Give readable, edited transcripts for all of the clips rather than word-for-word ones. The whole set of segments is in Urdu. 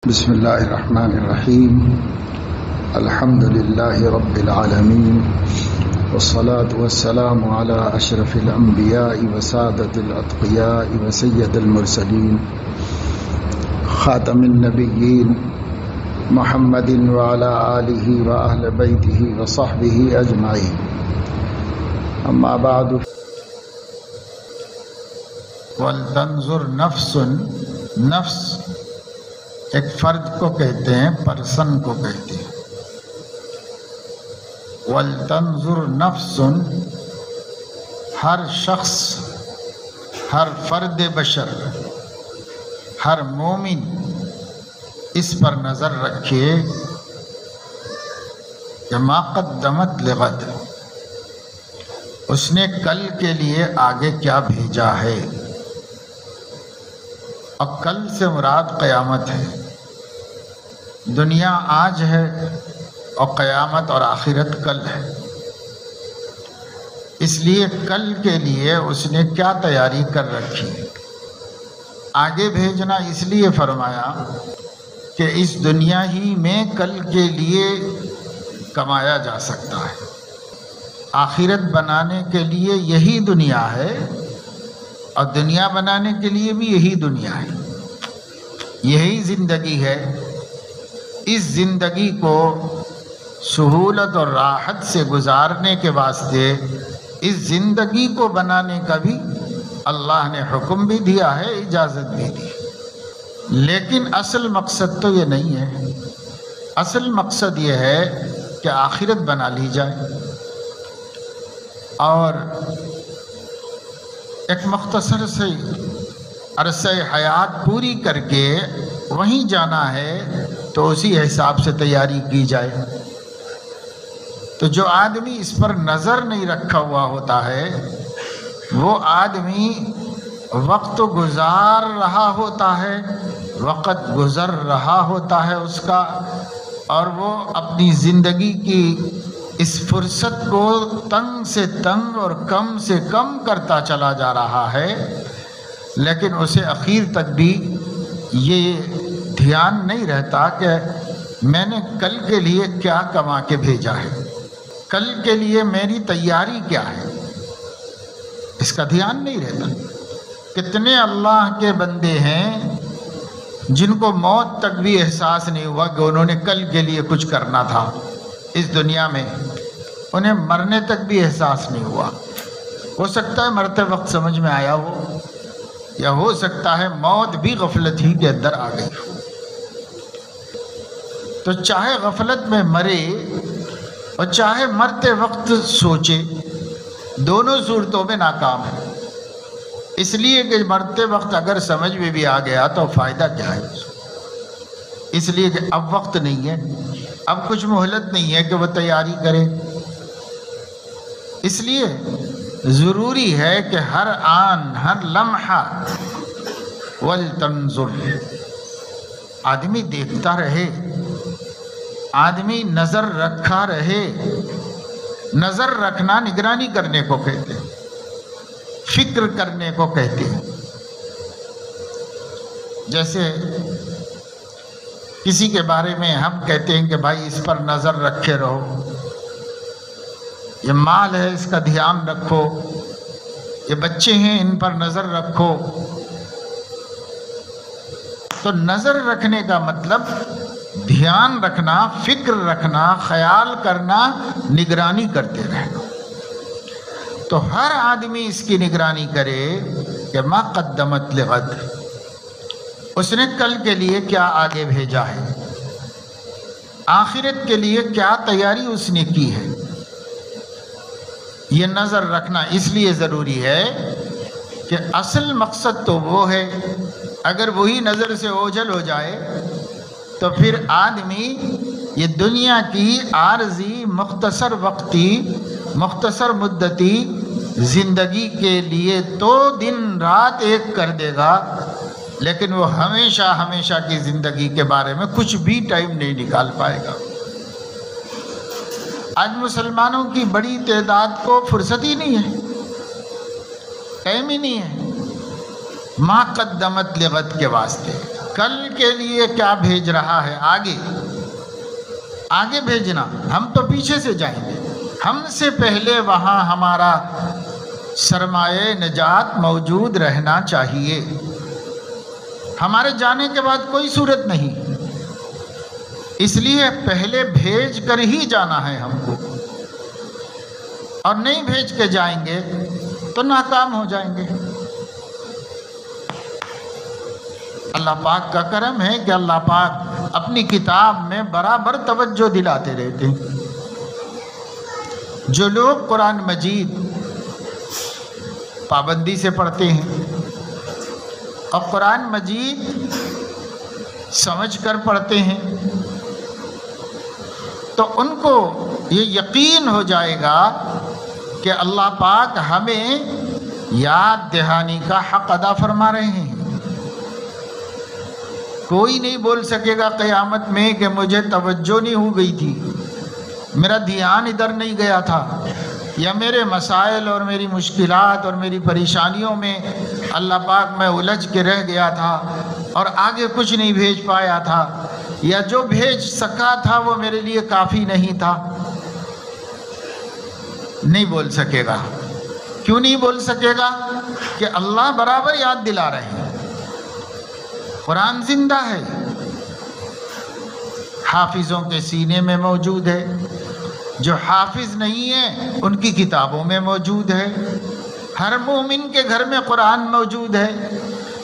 بسم اللہ الرحمن الرحیم الحمد للہ رب العالمین والصلاة والسلام علی اشرف الانبیاء وسادۃ الاتقیاء وسید المرسلین خاتم النبیین محمد وعلی آلہ واہل بیتہ وصحبہ اجمعین، اما بعد۔ وَلْتَنْظُرْ نَفْسٌ، نفس ایک فرد کو کہتے ہیں، پرسن کو کہتے ہیں۔ وَلْتَنْظُرْ نَفْسٌ، ہر شخص، ہر فرد بشر، ہر مومن اس پر نظر رکھے کہ ما قدمت لغد، اس نے کل کے لیے آگے کیا بھیجا ہے۔ اور کل سے مراد قیامت ہے، دنیا آج ہے اور قیامت اور آخرت کل ہے۔ اس لیے کل کے لیے اس نے کیا تیاری کر رکھی ہے۔ آگے بھیجنا اس لیے فرمایا کہ اس دنیا ہی میں کل کے لیے کمایا جا سکتا ہے۔ آخرت بنانے کے لیے یہی دنیا ہے، اور دنیا بنانے کے لیے بھی یہی دنیا ہے، یہی زندگی ہے۔ اس زندگی کو سہولت اور راحت سے گزارنے کے واسطے اس زندگی کو بنانے کا بھی اللہ نے حکم بھی دیا ہے، اجازت بھی دی، لیکن اصل مقصد تو یہ نہیں ہے۔ اصل مقصد یہ ہے کہ آخرت بنا لی جائے، اور ایک مختصر سے عرصہ حیات پوری کر کے وہیں جانا ہے، تو اسی حساب سے تیاری کی جائے۔ تو جو آدمی اس پر نظر نہیں رکھا ہوا ہوتا ہے، وہ آدمی وقت گزار رہا ہوتا ہے، وقت گزر رہا ہوتا ہے اس کا، اور وہ اپنی زندگی کی اس فرصت کو تنگ سے تنگ اور کم سے کم کرتا چلا جا رہا ہے، لیکن اسے اخیر تک بھی یہ دھیان نہیں رہتا کہ میں نے کل کے لیے کیا کما کے بھیجا ہے، کل کے لیے میری تیاری کیا ہے، اس کا دھیان نہیں رہتا۔ کتنے اللہ کے بندے ہیں جن کو موت تک بھی احساس نہیں ہوا کہ انہوں نے کل کے لیے کچھ کرنا تھا اس دنیا میں، انہیں مرنے تک بھی احساس نہیں ہوا۔ ہو سکتا ہے مرتے وقت سمجھ میں آیا ہو، یا ہو سکتا ہے موت بھی غفلت ہی کے اندر آ گئی ہو۔ تو چاہے غفلت میں مرے اور چاہے مرتے وقت سوچے، دونوں صورتوں میں ناکام ہے۔ اس لیے کہ مرتے وقت اگر سمجھ میں بھی آ گیا تو فائدہ کیا ہے، اس لیے کہ اب وقت نہیں ہے، اب کچھ مہلت نہیں ہے کہ وہ تیاری کرے۔ اس لیے ضروری ہے کہ ہر آن، ہر لمحہ وَلْتَنْظُرْ، آدمی دیکھتا رہے، آدمی نظر رکھا رہے۔ نظر رکھنا نگرانی کرنے کو کہتے ہیں، فکر کرنے کو کہتے ہیں۔ جیسے کسی کے بارے میں ہم کہتے ہیں کہ بھائی اس پر نظر رکھے رہو، یہ مال ہے اس کا دھیان رکھو، یہ بچے ہیں ان پر نظر رکھو۔ تو نظر رکھنے کا مطلب دھیان رکھنا، فکر رکھنا، خیال کرنا، نگرانی کرتے رہنا۔ تو ہر آدمی اس کی نگرانی کرے کہ ما قدمت لغد، اس نے کل کے لیے کیا آگے بھیجا ہے، آخرت کے لیے کیا تیاری اس نے کی ہے۔ یہ نظر رکھنا اس لیے ضروری ہے کہ اصل مقصد تو وہ ہے، اگر وہی نظر سے اوجھل ہو جائے تو پھر آدمی یہ دنیا کی عارضی، مختصر وقتی، مختصر مدتی زندگی کے لیے تو دن رات ایک کر دے گا، لیکن وہ ہمیشہ ہمیشہ کی زندگی کے بارے میں کچھ بھی ٹائم نہیں نکال پائے گا۔ آج مسلمانوں کی بڑی تعداد کو فرصت ہی نہیں ہے، ٹائم ہی نہیں ہے۔ ما قدمت لغد کے واسطے، کل کے لیے کیا بھیج رہا ہے، آگے بھیجنا، ہم تو پیچھے سے جائیں گے، ہم سے پہلے وہاں ہمارا سرمایہ نجات موجود رہنا چاہیے، ہمارے جانے کے بعد کوئی صورت نہیں، اس لیے پہلے بھیج کر ہی جانا ہے ہم کو، اور نہیں بھیج کے جائیں گے تو ناکام ہو جائیں گے۔ اللہ پاک کا کرم ہے کہ اللہ پاک اپنی کتاب میں برابر توجہ دلاتے رہتے ہیں۔ جو لوگ قرآن مجید پابندی سے پڑھتے ہیں اور قرآن مجید سمجھ کر پڑھتے ہیں تو ان کو یہ یقین ہو جائے گا کہ اللہ پاک ہمیں یاد دہانی کا حق ادا فرما رہے ہیں۔ کوئی نہیں بول سکے گا قیامت میں کہ مجھے توجہ نہیں ہو گئی تھی، میرا دھیان ادھر نہیں گیا تھا، یا میرے مسائل اور میری مشکلات اور میری پریشانیوں میں اللہ پاک میں الجھ کے رہ گیا تھا اور آگے کچھ نہیں بھیج پایا تھا، یا جو بھیج سکا تھا وہ میرے لیے کافی نہیں تھا۔ نہیں بول سکے گا۔ کیوں نہیں بول سکے گا؟ کہ اللہ برابر یاد دلا رہے ہیں۔ قرآن زندہ ہے، حافظوں کے سینے میں موجود ہے، جو حافظ نہیں ہیں ان کی کتابوں میں موجود ہے، ہر مومن کے گھر میں قرآن موجود ہے،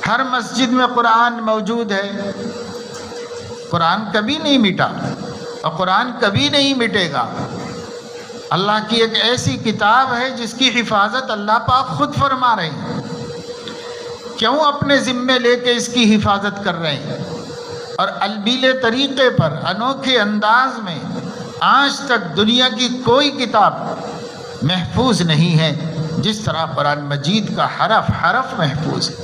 ہر مسجد میں قرآن موجود ہے۔ قرآن کبھی نہیں مٹا اور قرآن کبھی نہیں مٹے گا۔ اللہ کی ایک ایسی کتاب ہے جس کی حفاظت اللہ پاک خود فرما رہے ہیں۔ کیوں اپنے ذمے لے کے اس کی حفاظت کر رہے ہیں؟ اور البیلے طریقے پر انوکھے انداز میں آج تک دنیا کی کوئی کتاب محفوظ نہیں ہے جس طرح قرآن مجید کا حرف حرف محفوظ ہے،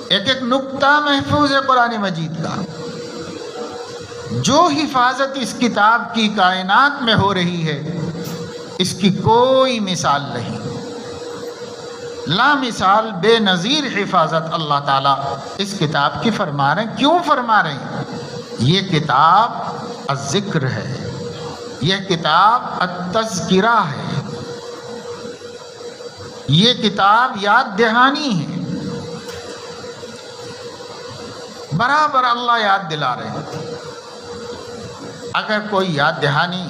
ایک ایک نقطہ محفوظ ہے قرآن مجید کا۔ جو حفاظت اس کتاب کی کائنات میں ہو رہی ہے اس کی کوئی مثال نہیں، لا مثال بے نظیر حفاظت اللہ تعالیٰ اس کتاب کی فرما رہے ہیں۔ کیوں فرما رہے ہیں؟ یہ کتاب الذکر ہے، یہ کتاب التذکرہ ہے، یہ کتاب یاد دہانی ہے۔ برابر اللہ یاد دلا رہے ہیں۔ اگر کوئی یاد دہانی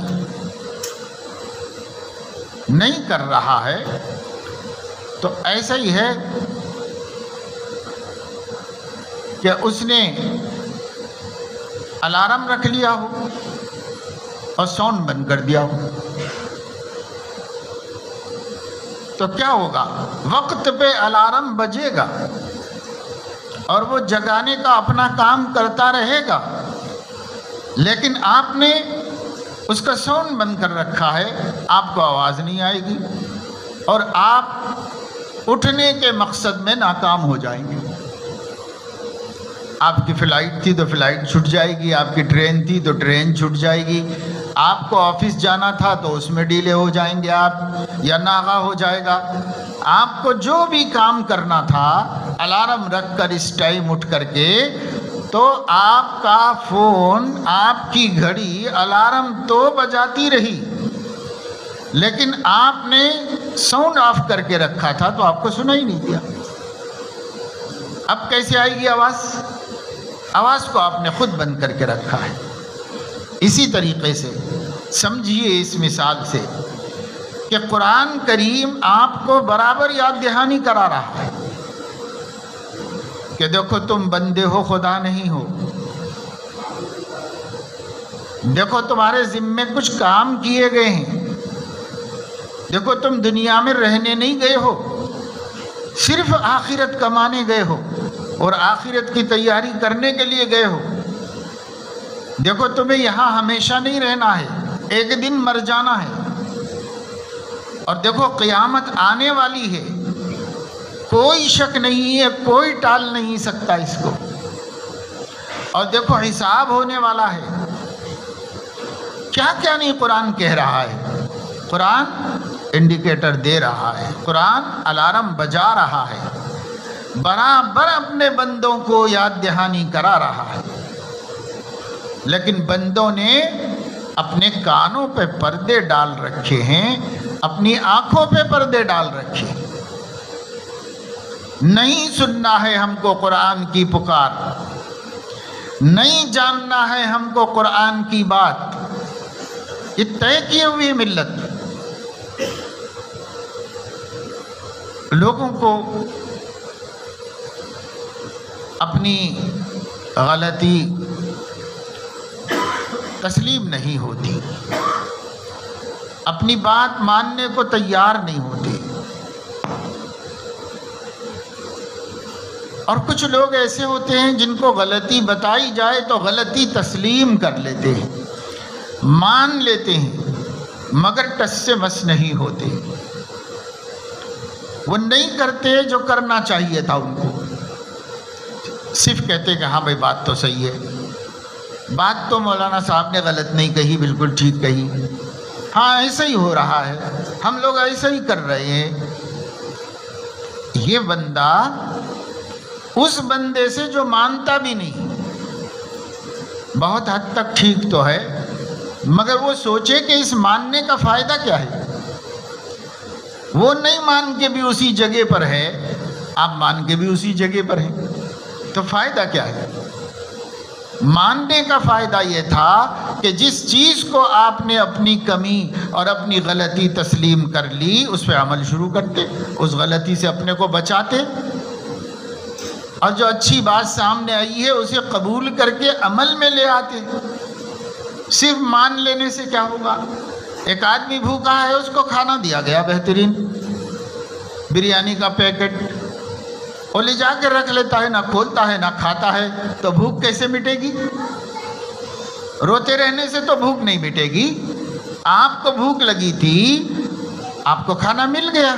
نہیں کر رہا ہے تو ایسا ہی ہے کہ اس نے الارم رکھ لیا ہو اور ساؤنڈ بند کر دیا ہو، تو کیا ہوگا؟ وقت پہ الارم بجے گا اور وہ جگانے کا اپنا کام کرتا رہے گا، لیکن آپ نے اس کا ساؤنڈ بند کر رکھا ہے، آپ کو آواز نہیں آئے گی اور آپ اٹھنے کے مقصد میں ناکام ہو جائیں گے۔ آپ کی فلائٹ تھی تو فلائٹ چھوٹ جائے گی، آپ کی ٹرین تھی تو ٹرین چھوٹ جائے گی، آپ کو آفس جانا تھا تو اس میں ڈیلے ہو جائیں گے آپ، یا ناغہ ہو جائے گا۔ آپ کو جو بھی کام کرنا تھا الارم رکھ کر اس ٹائم اٹھ کر کے، تو آپ کا فون، آپ کی گھڑی الارم تو بجاتی رہی، لیکن آپ نے ساؤنڈ آف کر کے رکھا تھا تو آپ کو سنا ہی نہیں دیا۔ اب کیسے آئے گی آواز؟ آواز کو آپ نے خود بند کر کے رکھا ہے۔ اسی طریقے سے سمجھیے اس مثال سے کہ قرآن کریم آپ کو برابر یاد دہانی کرا رہا ہے کہ دیکھو تم بندے ہو، خدا نہیں ہو، دیکھو تمہارے ذمے کچھ کام کیے گئے ہیں، دیکھو تم دنیا میں رہنے نہیں گئے ہو، صرف آخرت کمانے گئے ہو اور آخرت کی تیاری کرنے کے لیے گئے ہو۔ دیکھو تمہیں یہاں ہمیشہ نہیں رہنا ہے، ایک دن مر جانا ہے، اور دیکھو قیامت آنے والی ہے، کوئی شک نہیں ہے، کوئی ٹال نہیں سکتا اس کو، اور دیکھو حساب ہونے والا ہے۔ کیا کیا نہیں قرآن کہہ رہا ہے؟ قرآن انڈیکیٹر دے رہا ہے، قرآن الارم بجا رہا ہے، برابر اپنے بندوں کو یاد دہانی کرا رہا ہے، لیکن بندوں نے اپنے کانوں پہ پردے ڈال رکھے ہیں، اپنی آنکھوں پہ پردے ڈال رکھے ہیں۔ نہیں سننا ہے ہم کو قرآن کی پکار، نہیں جاننا ہے ہم کو قرآن کی بات۔ یہ طے کی ہوئی ملت لوگوں کو اپنی غلطی تسلیم نہیں ہوتی، اپنی بات ماننے کو تیار نہیں ہوتے، اور کچھ لوگ ایسے ہوتے ہیں جن کو غلطی بتائی جائے تو غلطی تسلیم کر لیتے ہیں، مان لیتے ہیں، مگر ٹس سے مس نہیں ہوتے، وہ نہیں کرتے جو کرنا چاہیے تھا ان کو، صرف کہتے کہ ہاں بھائی بات تو صحیح ہے، بات تو مولانا صاحب نے غلط نہیں کہی، بالکل ٹھیک کہی، ہاں ایسا ہی ہو رہا ہے، ہم لوگ ایسا ہی کر رہے ہیں۔ یہ بندہ اس بندے سے جو مانتا بھی نہیں، بہت حد تک ٹھیک تو ہے، مگر وہ سوچے کہ اس ماننے کا فائدہ کیا ہے۔ وہ نہیں مان کے بھی اسی جگہ پر ہے، آپ مان کے بھی اسی جگہ پر ہیں، تو فائدہ کیا ہے؟ ماننے کا فائدہ یہ تھا کہ جس چیز کو آپ نے اپنی کمی اور اپنی غلطی تسلیم کر لی، اس پہ عمل شروع کرتے، اس غلطی سے اپنے کو بچاتے، اور جو اچھی بات سامنے آئی ہے اسے قبول کر کے عمل میں لے آتے۔ صرف مان لینے سے کیا ہوگا؟ ایک آدمی بھوکا ہے، اس کو کھانا دیا گیا بہترین بریانی کا پیکٹ، وہ لے جا کے رکھ لیتا ہے، نہ کھولتا ہے نہ کھاتا ہے، تو بھوک کیسے مٹے گی؟ روتے رہنے سے تو بھوک نہیں مٹے گی۔ آپ کو بھوک لگی تھی، آپ کو کھانا مل گیا،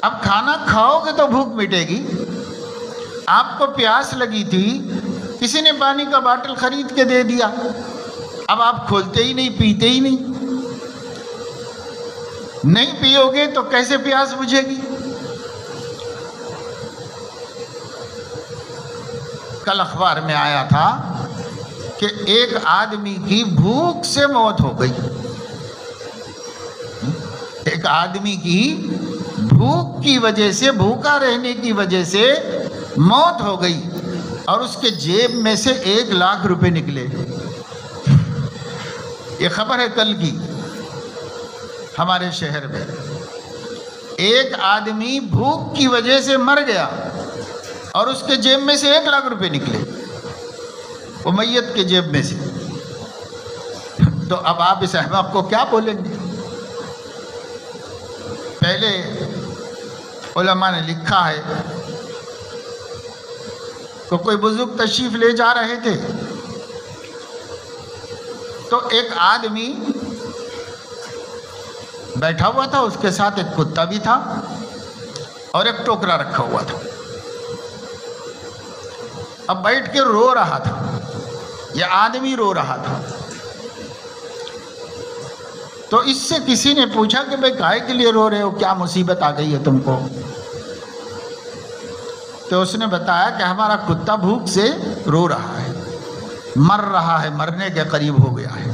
اب کھانا کھاؤ گے تو بھوک مٹے گی۔ آپ کو پیاس لگی تھی، کسی نے پانی کا باٹل خرید کے دے دیا، اب آپ کھولتے ہی نہیں، پیتے ہی نہیں، نہیں پیو گے تو کیسے پیاس بجھے گی؟ کل اخبار میں آیا تھا کہ ایک آدمی کی بھوک سے موت ہو گئی، ایک آدمی کی بھوک کی وجہ سے، بھوکا رہنے کی وجہ سے موت ہو گئی، اور اس کے جیب میں سے 1,00,000 روپے نکلے۔ یہ خبر ہے کل کی ہمارے شہر میں، ایک آدمی بھوک کی وجہ سے مر گیا اور اس کے جیب میں سے 1,00,000 روپے نکلے، وہ میت کے جیب میں سے۔ تو اب آپ اس احمق کو کیا بولیں گے؟ پہلے علماء نے لکھا ہے کہ کوئی بزرگ تشریف لے جا رہے تھے، تو ایک آدمی بیٹھا ہوا تھا، اس کے ساتھ ایک کتا بھی تھا اور ایک ٹوکرا رکھا ہوا تھا۔ اب بیٹھ کے رو رہا تھا، یہ آدمی رو رہا تھا، تو اس سے کسی نے پوچھا کہ بھئی کائے کے لیے رو رہے ہو، کیا مصیبت آ گئی ہے تم کو؟ تو اس نے بتایا کہ ہمارا کتا بھوک سے رو رہا ہے، مر رہا ہے، مرنے کے قریب ہو گیا ہے،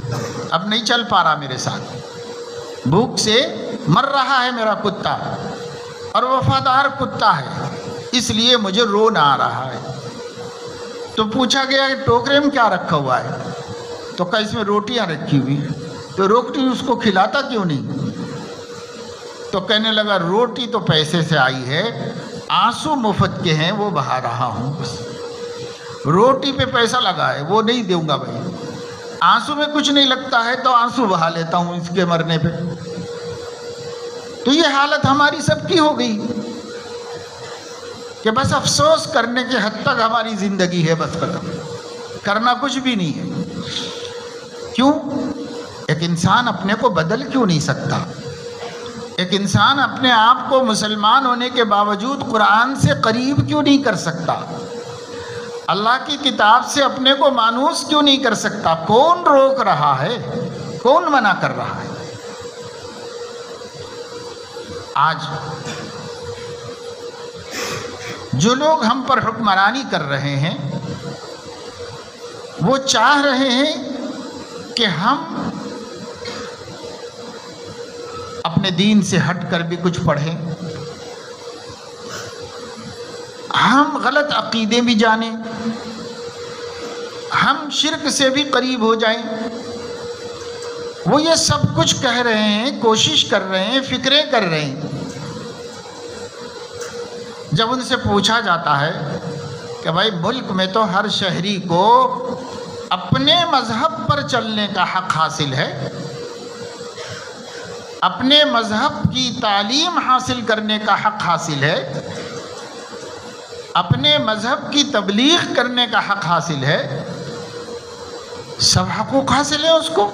اب نہیں چل پا رہا میرے ساتھ، بھوک سے مر رہا ہے میرا کتا، اور وفادار کتا ہے، اس لیے مجھے رونا آ رہا ہے۔ تو پوچھا گیا کہ ٹوکرے میں کیا رکھا ہوا ہے؟ تو کہا اس میں روٹیاں رکھی ہوئی، تو روٹی اس کو کھلاتا کیوں نہیں؟ تو کہنے لگا روٹی تو پیسے سے آئی ہے، آنسو مفت کے ہیں وہ بہا رہا ہوں، بس روٹی پہ پیسہ لگا ہے وہ نہیں دوں گا بھائی، آنسو میں کچھ نہیں لگتا ہے تو آنسو بہا لیتا ہوں اس کے مرنے پہ۔ تو یہ حالت ہماری سب کی ہو گئی کہ بس افسوس کرنے کے حد تک ہماری زندگی ہے، بس ختم، کرنا کچھ بھی نہیں ہے۔ کیوں؟ ایک انسان اپنے کو بدل کیوں نہیں سکتا؟ ایک انسان اپنے آپ کو مسلمان ہونے کے باوجود قرآن سے قریب کیوں نہیں کر سکتا؟ اللہ کی کتاب سے اپنے کو مانوس کیوں نہیں کر سکتا؟ کون روک رہا ہے؟ کون منع کر رہا ہے؟ آج جو لوگ ہم پر حکمرانی کر رہے ہیں وہ چاہ رہے ہیں کہ ہم اپنے دین سے ہٹ کر بھی کچھ پڑھیں، ہم غلط عقیدے بھی جانیں، ہم شرک سے بھی قریب ہو جائیں۔ وہ یہ سب کچھ کہہ رہے ہیں، کوشش کر رہے ہیں، فکریں کر رہے ہیں۔ جب ان سے پوچھا جاتا ہے کہ بھائی ملک میں تو ہر شہری کو اپنے مذہب پر چلنے کا حق حاصل ہے، اپنے مذہب کی تعلیم حاصل کرنے کا حق حاصل ہے، اپنے مذہب کی تبلیغ کرنے کا حق حاصل ہے، سب حقوق حاصل ہیں اس کو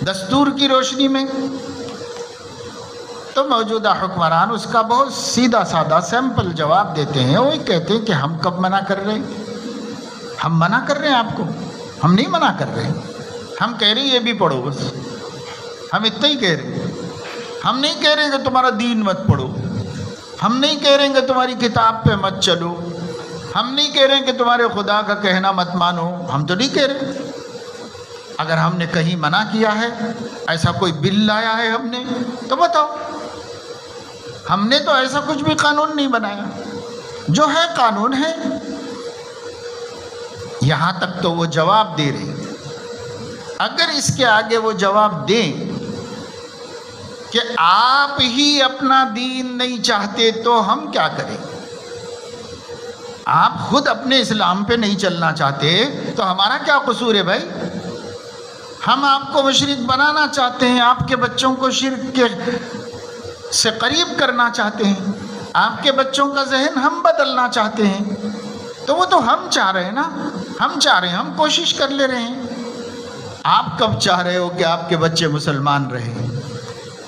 دستور کی روشنی میں۔ تو موجودہ حکمران اس کا بہت سیدھا سادہ سمپل جواب دیتے ہیں۔ وہ کہتے ہیں کہ ہم کب منع کر رہے ہیں؟ ہم منع کر رہے ہیں آپ کو؟ ہم نہیں منع کر رہے ہیں، ہم کہہ رہے ہیں یہ بھی پڑھو، بس ہم اتنا ہی کہہ رہے ہیں۔ ہم نہیں کہہ رہے کہ تمہارا دین مت پڑھو، ہم نہیں کہہ رہے کہ تمہاری کتاب پہ مت چلو، ہم نہیں کہہ رہے کہ تمہارے خدا کا کہنا مت مانو، ہم تو نہیں کہہ رہے۔ اگر ہم نے کہیں منع کیا ہے، ایسا کوئی بل لایا ہے ہم نے، تو بتاؤ۔ ہم نے تو ایسا کچھ بھی قانون نہیں بنایا، جو ہے قانون ہے۔ یہاں تک تو وہ جواب دے رہے ہیں۔ اگر اس کے آگے وہ جواب دیں کہ آپ ہی اپنا دین نہیں چاہتے تو ہم کیا کریں؟ آپ خود اپنے اسلام پہ نہیں چلنا چاہتے تو ہمارا کیا قصور ہے بھائی؟ ہم آپ کو مشرک بنانا چاہتے ہیں، آپ کے بچوں کو شرک کے سے قریب کرنا چاہتے ہیں، آپ کے بچوں کا ذہن ہم بدلنا چاہتے ہیں، تو وہ تو ہم چاہ رہے ہیں نا، ہم چاہ رہے ہیں، ہم کوشش کر لے رہے ہیں۔ آپ کب چاہ رہے ہو کہ آپ کے بچے مسلمان رہیں؟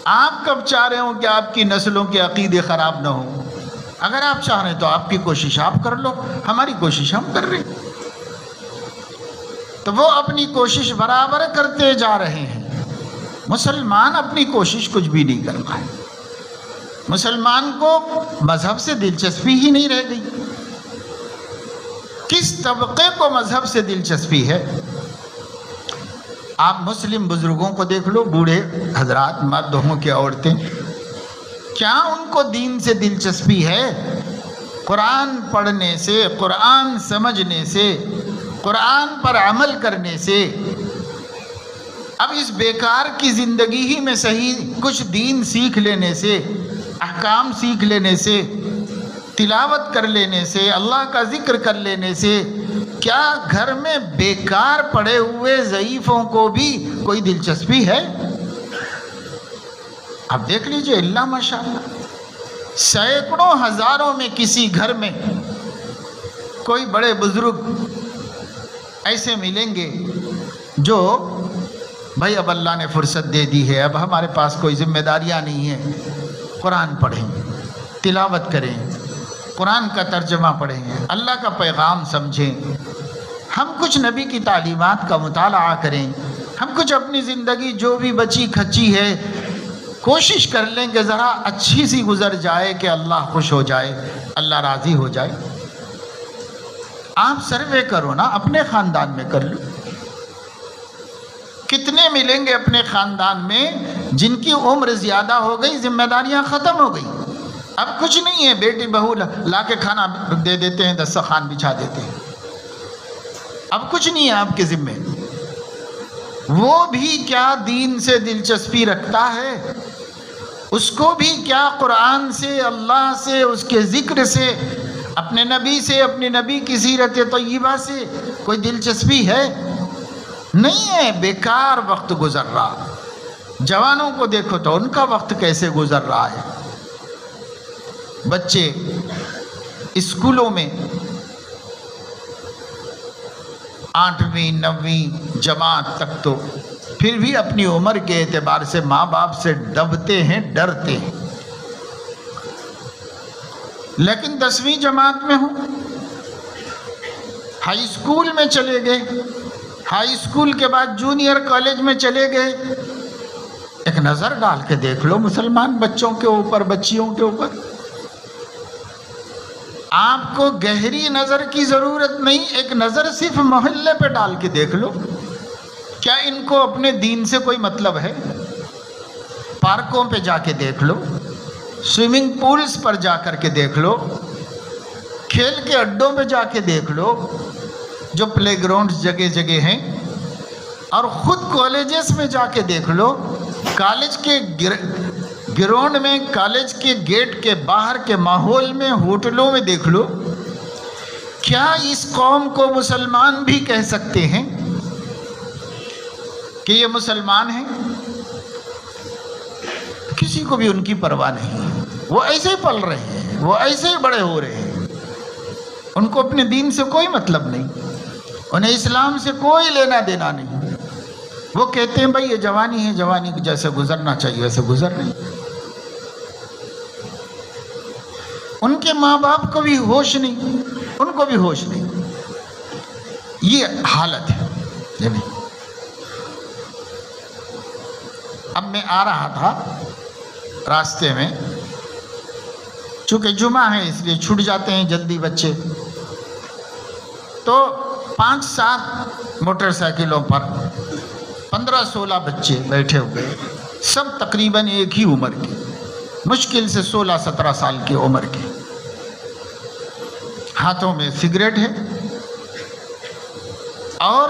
آپ کب چاہ رہے ہو کہ آپ کی نسلوں کے عقیدے خراب نہ ہوں؟ اگر آپ چاہ رہے ہیں تو آپ کی کوشش آپ کر لو، ہماری کوشش ہم کر رہے ہیں۔ تو وہ اپنی کوشش برابر کرتے جا رہے ہیں۔ مسلمان اپنی کوشش کچھ بھی نہیں کر پائے۔ مسلمان کو مذہب سے دلچسپی ہی نہیں رہ گئی۔ کس طبقے کو مذہب سے دلچسپی ہے؟ آپ مسلم بزرگوں کو دیکھ لو، بوڑھے حضرات، مرد ہوں کہ عورتیں، کیا ان کو دین سے دلچسپی ہے؟ قرآن پڑھنے سے، قرآن سمجھنے سے، قرآن پر عمل کرنے سے۔ اب اس بیکار کی زندگی ہی میں صحیح کچھ دین سیکھ لینے سے، احکام سیکھ لینے سے، تلاوت کر لینے سے، اللہ کا ذکر کر لینے سے، کیا گھر میں بیکار پڑے ہوئے ضعیفوں کو بھی کوئی دلچسپی ہے؟ اب دیکھ لیجئے، اللہ ماشاءاللہ، سینکڑوں ہزاروں میں کسی گھر میں کوئی بڑے بزرگ ایسے ملیں گے جو بھائی اب اللہ نے فرصت دے دی ہے، اب ہمارے پاس کوئی ذمہ داریاں نہیں ہیں، قرآن پڑھیں، تلاوت کریں، قرآن کا ترجمہ پڑھیں، اللہ کا پیغام سمجھیں، ہم کچھ نبی کی تعلیمات کا مطالعہ کریں، ہم کچھ اپنی زندگی جو بھی بچی کھچی ہے کوشش کر لیں کہ ذرا اچھی سی گزر جائے کہ اللہ خوش ہو جائے، اللہ راضی ہو جائے۔ آپ سروے کرو نا، اپنے خاندان میں کر لو۔ کتنے ملیں گے اپنے خاندان میں جن کی عمر زیادہ ہو گئی، ذمہ داریاں ختم ہو گئی، اب کچھ نہیں ہے، بیٹی بہو لا کے کھانا دے دیتے ہیں، دسترخوان بچھا دیتے ہیں، اب کچھ نہیں ہے آپ کے ذمے۔ وہ بھی کیا دین سے دلچسپی رکھتا ہے؟ اس کو بھی کیا قرآن سے، اللہ سے، اس کے ذکر سے، اپنے نبی سے، اپنے نبی کی سیرت طیبہ سے کوئی دلچسپی ہے؟ نہیں ہے، بیکار وقت گزر رہا۔ جوانوں کو دیکھو تو ان کا وقت کیسے گزر رہا ہے۔ بچے اسکولوں میں 8ویں 9ویں جماعت تک تو پھر بھی اپنی عمر کے اعتبار سے ماں باپ سے دبتے ہیں، ڈرتے ہیں، لیکن 10ویں جماعت میں ہوں، ہائی اسکول میں چلے گئے، ہائی اسکول کے بعد جونیئر کالج میں چلے گئے، ایک نظر ڈال کے دیکھ لو مسلمان بچوں کے اوپر، بچیوں کے اوپر، آپ کو گہری نظر کی ضرورت نہیں، ایک نظر صرف محلے پہ ڈال کے دیکھ لو، کیا ان کو اپنے دین سے کوئی مطلب ہے؟ پارکوں پہ جا کے دیکھ لو، سوئمنگ پولز پر جا کر کے دیکھ لو، کھیل کے اڈوں پہ جا کے دیکھ لو، جو پلے گراؤنڈز جگہ جگہ ہیں، اور خود کالجز میں جا کے دیکھ لو، کالج کے گراؤنڈ میں، کالج کے گیٹ کے باہر کے ماحول میں، ہوٹلوں میں دیکھ لو، کیا اس قوم کو مسلمان بھی کہہ سکتے ہیں کہ یہ مسلمان ہیں؟ کسی کو بھی ان کی پرواہ نہیں، وہ ایسے ہی پل رہے ہیں، وہ ایسے ہی بڑے ہو رہے ہیں، ان کو اپنے دین سے کوئی مطلب نہیں، انہیں اسلام سے کوئی لینا دینا نہیں۔ وہ کہتے ہیں بھائی یہ جوانی ہے، جوانی جیسے گزرنا چاہیے ویسے گزر رہی۔ ان کے ماں باپ کو بھی ہوش نہیں، ان کو بھی ہوش نہیں۔ یہ حالت ہے یعنی۔ اب میں آ رہا تھا راستے میں، چونکہ جمعہ ہے اس لیے چھوٹ جاتے ہیں جلدی بچے، تو 5-7 موٹر سائیکلوں پر 15-16 بچے بیٹھے ہوئے، سب تقریباً ایک ہی عمر کے، مشکل سے 16-17 سال کی عمر کے، ہاتھوں میں سگریٹ ہے، اور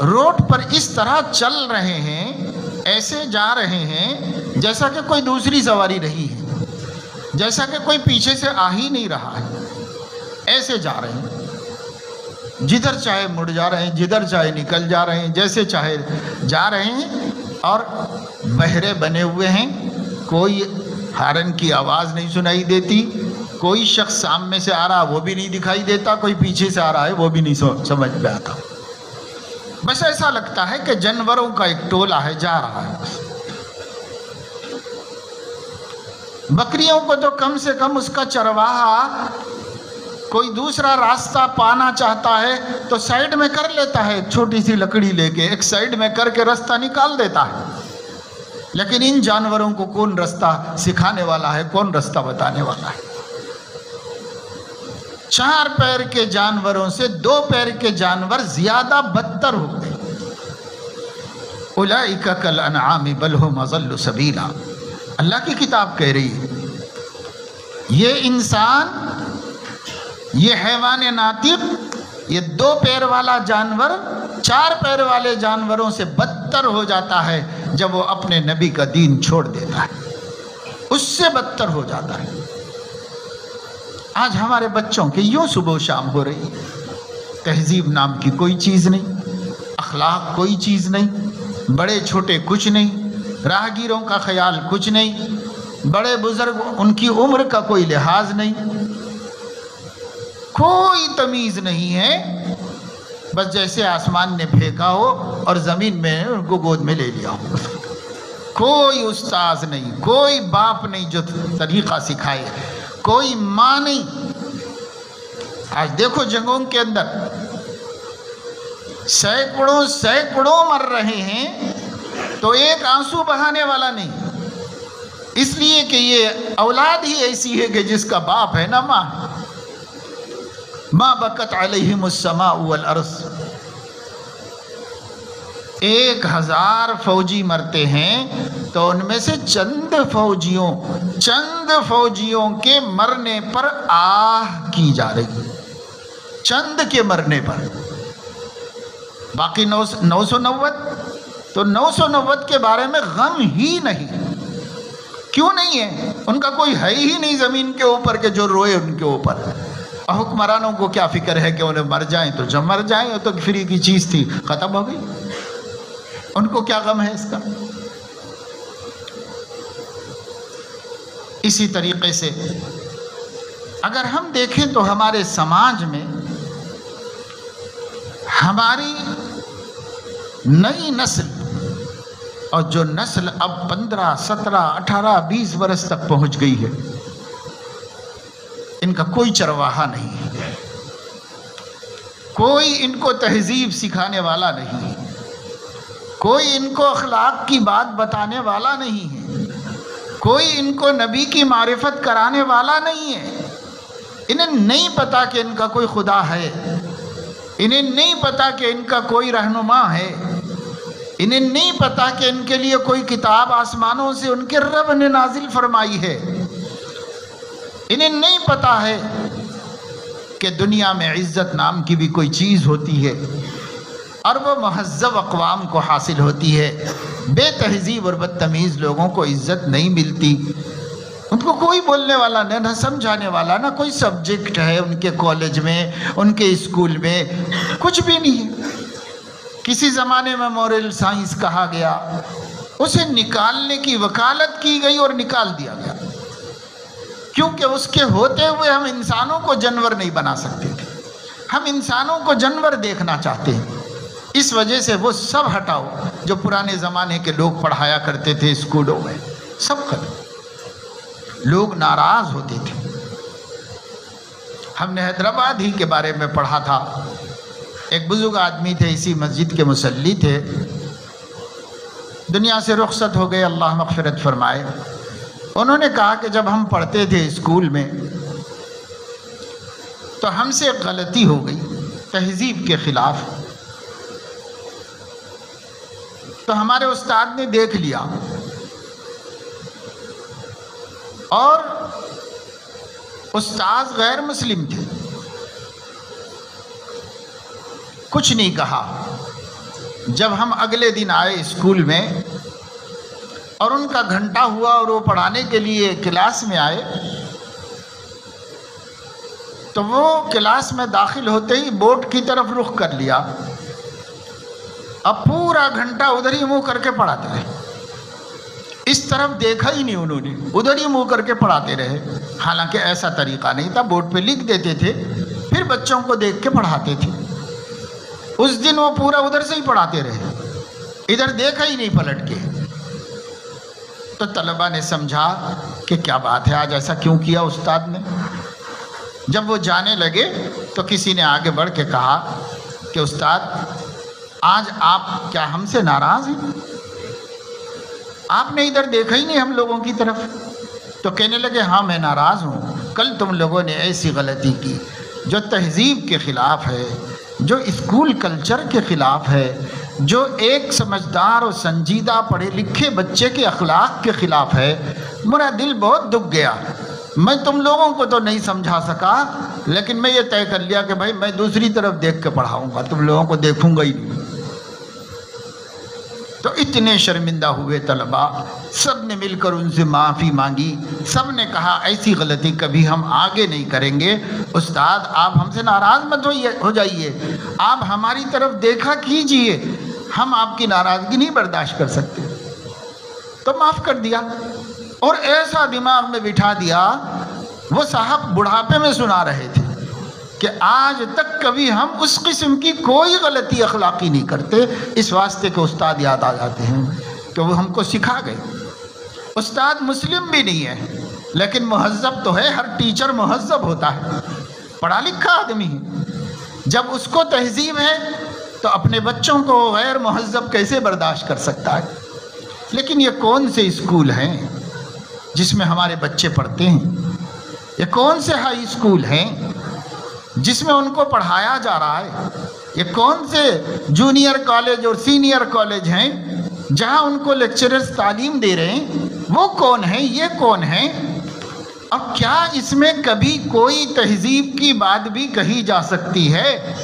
روڈ پر اس طرح چل رہے ہیں، ایسے جا رہے ہیں جیسا کہ کوئی دوسری سواری نہیں ہے، جیسا کہ کوئی پیچھے سے آ ہی نہیں رہا ہے، ایسے جا رہے ہیں، جدھر چاہے مڑ جا رہے ہیں، جدھر چاہے نکل جا رہے ہیں، جیسے چاہے جا رہے ہیں، اور بہرے بنے ہوئے ہیں، کوئی ہارن کی آواز نہیں سنائی دیتی، کوئی شخص سامنے سے آ رہا وہ بھی نہیں دکھائی دیتا، کوئی پیچھے سے آ رہا ہے وہ بھی نہیں سمجھ میں آتا، بس ایسا لگتا ہے کہ جانوروں کا ایک ٹولہ ہے جا رہا ہے۔ بکریوں کو تو کم سے کم اس کا چرواہا کوئی دوسرا راستہ پانا چاہتا ہے تو سائیڈ میں کر لیتا ہے، چھوٹی سی لکڑی لے کے ایک سائیڈ میں کر کے راستہ نکال دیتا ہے، لیکن ان جانوروں کو کون راستہ سکھانے والا ہے، کون راستہ بتانے والا ہے؟ 4 پیر کے جانوروں سے 2 پیر کے جانور زیادہ بدتر ہو گئے۔ اولئک کالانعام بل ھم اضل سبیلا، اللہ کی کتاب کہہ رہی ہے یہ انسان، یہ حیوان ناطق، یہ 2 پیر والا جانور 4 پیر والے جانوروں سے بدتر ہو جاتا ہے جب وہ اپنے نبی کا دین چھوڑ دیتا ہے، اس سے بدتر ہو جاتا ہے۔ آج ہمارے بچوں کے یوں صبح و شام ہو رہی ہے، تہذیب نام کی کوئی چیز نہیں، اخلاق کوئی چیز نہیں، بڑے چھوٹے کچھ نہیں، راہگیروں کا خیال کچھ نہیں، بڑے بزرگ ان کی عمر کا کوئی لحاظ نہیں، کوئی تمیز نہیں ہے، بس جیسے آسمان نے پھینکا ہو اور زمین میں ان کو گود میں لے لیا ہو۔ کوئی استاذ نہیں، کوئی باپ نہیں جو طریقہ سکھائے، کوئی ماں نہیں۔ آج دیکھو جنگوں کے اندر سینکڑوں مر رہے ہیں تو ایک آنسو بہانے والا نہیں، اس لیے کہ یہ اولاد ہی ایسی ہے کہ جس کا باپ ہے نہ ماں۔ ما بکت علیہم السماء والارض، 1000 فوجی مرتے ہیں تو ان میں سے چند فوجیوں کے مرنے پر آہ کی جا رہی ہے، چند کے مرنے پر، باقی 990 تو 990 کے بارے میں غم ہی نہیں۔ کیوں نہیں ہے؟ ان کا کوئی ہے ہی نہیں زمین کے اوپر کہ جو روئے ان کے اوپر۔ اور حکمرانوں کو کیا فکر ہے کہ انہیں مر جائیں تو جب مر جائیں تو فری کی چیز تھی، ختم ہو گئی، ان کو کیا غم ہے اس کا؟ اسی طریقے سے اگر ہم دیکھیں تو ہمارے سماج میں ہماری نئی نسل، اور جو نسل اب 15 17 18 20 برس تک پہنچ گئی ہے، ان کا کوئی چرواہا نہیں ہے، کوئی ان کو تہذیب سکھانے والا نہیں ہے، کوئی ان کو اخلاق کی بات بتانے والا نہیں ہے، کوئی ان کو نبی کی معرفت کرانے والا نہیں ہے۔ انہیں نہیں پتا کہ ان کا کوئی خدا ہے، انہیں نہیں پتا کہ ان کا کوئی رہنما ہے، انہیں نہیں پتا کہ ان کے لیے کوئی کتاب آسمانوں سے ان کے رب نے نازل فرمائی ہے، انہیں نہیں پتا ہے کہ دنیا میں عزت نام کی بھی کوئی چیز ہوتی ہے اور وہ مہذب اقوام کو حاصل ہوتی ہے، بے تہذیب اور بدتمیز لوگوں کو عزت نہیں ملتی، ان کو کوئی بولنے والا نہ سمجھانے والا، نہ کوئی سبجیکٹ ہے ان کے کالج میں، ان کے اسکول میں، کچھ بھی نہیں ہے۔ کسی زمانے میں مورل سائنس کہا گیا، اسے نکالنے کی وکالت کی گئی اور نکال دیا گیا، کیونکہ اس کے ہوتے ہوئے ہم انسانوں کو جانور نہیں بنا سکتے تھے، ہم انسانوں کو جانور دیکھنا چاہتے ہیں، اس وجہ سے وہ سب ہٹاؤ جو پرانے زمانے کے لوگ پڑھایا کرتے تھے اسکولوں میں، سب ختم، لوگ ناراض ہوتے تھے۔ ہم نے حیدرآباد ہی کے بارے میں پڑھا تھا، ایک بزرگ آدمی تھے، اسی مسجد کے مصلی تھے، دنیا سے رخصت ہو گئے، اللہ مغفرت فرمائے۔ انہوں نے کہا کہ جب ہم پڑھتے تھے اسکول میں تو ہم سے ایک غلطی ہو گئی تہذیب کے خلاف، تو ہمارے استاد نے دیکھ لیا اور استاد غیر مسلم تھے، کچھ نہیں کہا۔ جب ہم اگلے دن آئے اسکول میں اور ان کا گھنٹہ ہوا اور وہ پڑھانے کے لیے کلاس میں آئے، تو وہ کلاس میں داخل ہوتے ہی بورڈ کی طرف رخ کر لیا، اب پورا گھنٹہ ادھر ہی منہ کر کے پڑھاتے رہے، اس طرف دیکھا ہی نہیں انہوں نے، ادھر ہی منہ کر کے پڑھاتے رہے۔ حالانکہ ایسا طریقہ نہیں تھا، بورڈ پہ لکھ دیتے تھے، پھر بچوں کو دیکھ کے پڑھاتے تھے۔ اس دن وہ پورا ادھر سے ہی پڑھاتے رہے، ادھر دیکھا ہی نہیں پلٹ کے۔ تو طلبہ نے سمجھا کہ کیا بات ہے، آج ایسا کیوں کیا استاد نے۔ جب وہ جانے لگے تو کسی نے آگے بڑھ کے کہا کہ استاد آج آپ کیا ہم سے ناراض ہیں؟ آپ نے ادھر دیکھا ہی نہیں ہم لوگوں کی طرف۔ تو کہنے لگے ہاں میں ناراض ہوں، کل تم لوگوں نے ایسی غلطی کی جو تہذیب کے خلاف ہے، جو اسکول کلچر کے خلاف ہے، جو ایک سمجھدار اور سنجیدہ پڑھے لکھے بچے کے اخلاق کے خلاف ہے۔ میرا دل بہت دکھ گیا، میں تم لوگوں کو تو نہیں سمجھا سکا، لیکن میں یہ طے کر لیا کہ بھائی میں دوسری طرف دیکھ کے پڑھاؤں گا، تم لوگوں کو دیکھوں گا ہی نہیں۔ تو اتنے شرمندہ ہوئے طلبہ، سب نے مل کر ان سے معافی مانگی، سب نے کہا ایسی غلطی کبھی ہم آگے نہیں کریں گے۔ استاد آپ ہم سے ناراض مت ہو جائیے، آپ ہماری طرف دیکھا کیجئے، ہم آپ کی ناراضگی نہیں برداشت کر سکتے۔ تو معاف کر دیا اور ایسا دماغ میں بٹھا دیا، وہ صاحب بڑھاپے میں سنا رہے تھے کہ آج تک کبھی ہم اس قسم کی کوئی غلطی اخلاقی نہیں کرتے، اس واسطے کہ استاد یاد آ جاتے ہیں کہ وہ ہم کو سکھا گئے۔ استاد مسلم بھی نہیں ہے لیکن مہذب تو ہے، ہر ٹیچر مہذب ہوتا ہے، پڑھا لکھا آدمی ہے۔ جب اس کو تہذیب ہے تو اپنے بچوں کو غیر مہذب کیسے برداشت کر سکتا ہے؟ لیکن یہ کون سے اسکول ہیں جس میں ہمارے بچے پڑھتے ہیں؟ یہ کون سے ہائی اسکول ہیں جس میں ان کو پڑھایا جا رہا ہے؟ یہ کون سے جونیئر کالج اور سینئر کالج ہیں جہاں ان کو لیکچررز تعلیم دے رہے ہیں؟ وہ کون ہیں؟ یہ کون ہیں؟ اور کیا اس میں کبھی کوئی تہذیب کی بات بھی کہی جا سکتی ہے؟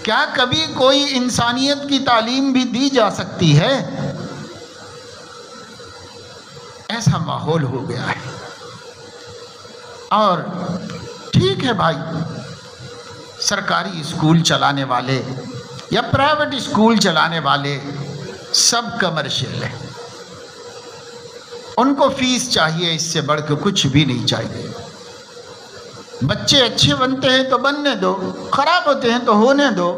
کیا کبھی کوئی انسانیت کی تعلیم بھی دی جا سکتی ہے؟ ایسا ماحول ہو گیا ہے۔ اور ٹھیک ہے بھائی، سرکاری اسکول چلانے والے یا پرائیویٹ اسکول چلانے والے سب کمرشل ہیں، ان کو فیس چاہیے، اس سے بڑھ کے کچھ بھی نہیں چاہیے۔ بچے اچھے بنتے ہیں تو بننے دو، خراب ہوتے ہیں تو ہونے دو،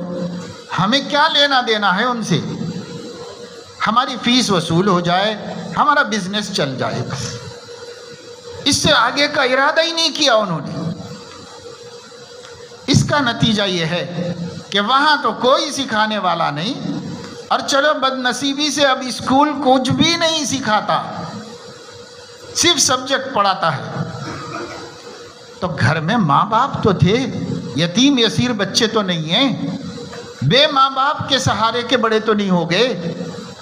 ہمیں کیا لینا دینا ہے ان سے؟ ہماری فیس وصول ہو جائے، ہمارا بزنس چل جائے، بس اس سے آگے کا ارادہ ہی نہیں کیا انہوں نے۔ اس کا نتیجہ یہ ہے کہ وہاں تو کوئی سکھانے والا نہیں، اور چلو بد نصیبی سے اب اسکول کچھ بھی نہیں سکھاتا، صرف سبجیکٹ پڑھاتا ہے۔ تو گھر میں ماں باپ تو تھے، یتیم یسیر بچے تو نہیں ہیں، بے ماں باپ کے سہارے کے بڑے تو نہیں ہو گئے،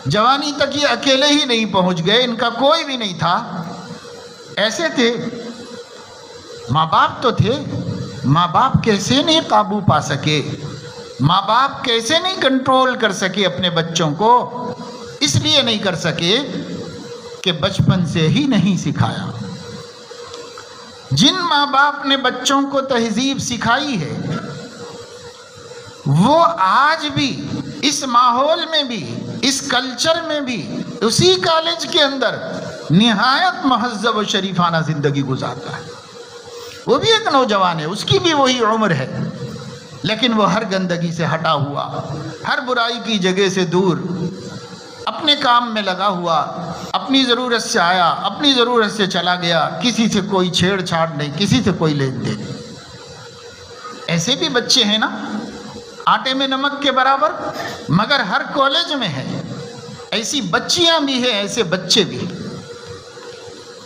جوانی تک یہ اکیلے ہی نہیں پہنچ گئے، ان کا کوئی بھی نہیں تھا، ایسے تھے، ماں باپ تو تھے، ماں باپ کیسے نہیں قابو پا سکے، ماں باپ کیسے نہیں کنٹرول کر سکے اپنے بچوں کو؟ اس لیے نہیں کر سکے کہ بچپن سے ہی نہیں سکھایا۔ جن ماں باپ نے بچوں کو تہذیب سکھائی ہے وہ آج بھی اس ماحول میں بھی، اس کلچر میں بھی، اسی کالج کے اندر نہایت مہذب و شریفانہ زندگی گزارتا ہے۔ وہ بھی ایک نوجوان ہے، اس کی بھی وہی عمر ہے، لیکن وہ ہر گندگی سے ہٹا ہوا، ہر برائی کی جگہ سے دور، اپنے کام میں لگا ہوا، اپنی ضرورت سے آیا، اپنی ضرورت سے چلا گیا، کسی سے کوئی چھیڑ چھاڑ نہیں، کسی سے کوئی لین دین نہیں۔ ایسے بھی بچے ہیں نا، آٹے میں نمک کے برابر، مگر ہر کالج میں ہے، ایسی بچیاں بھی ہیں، ایسے بچے بھی ہیں،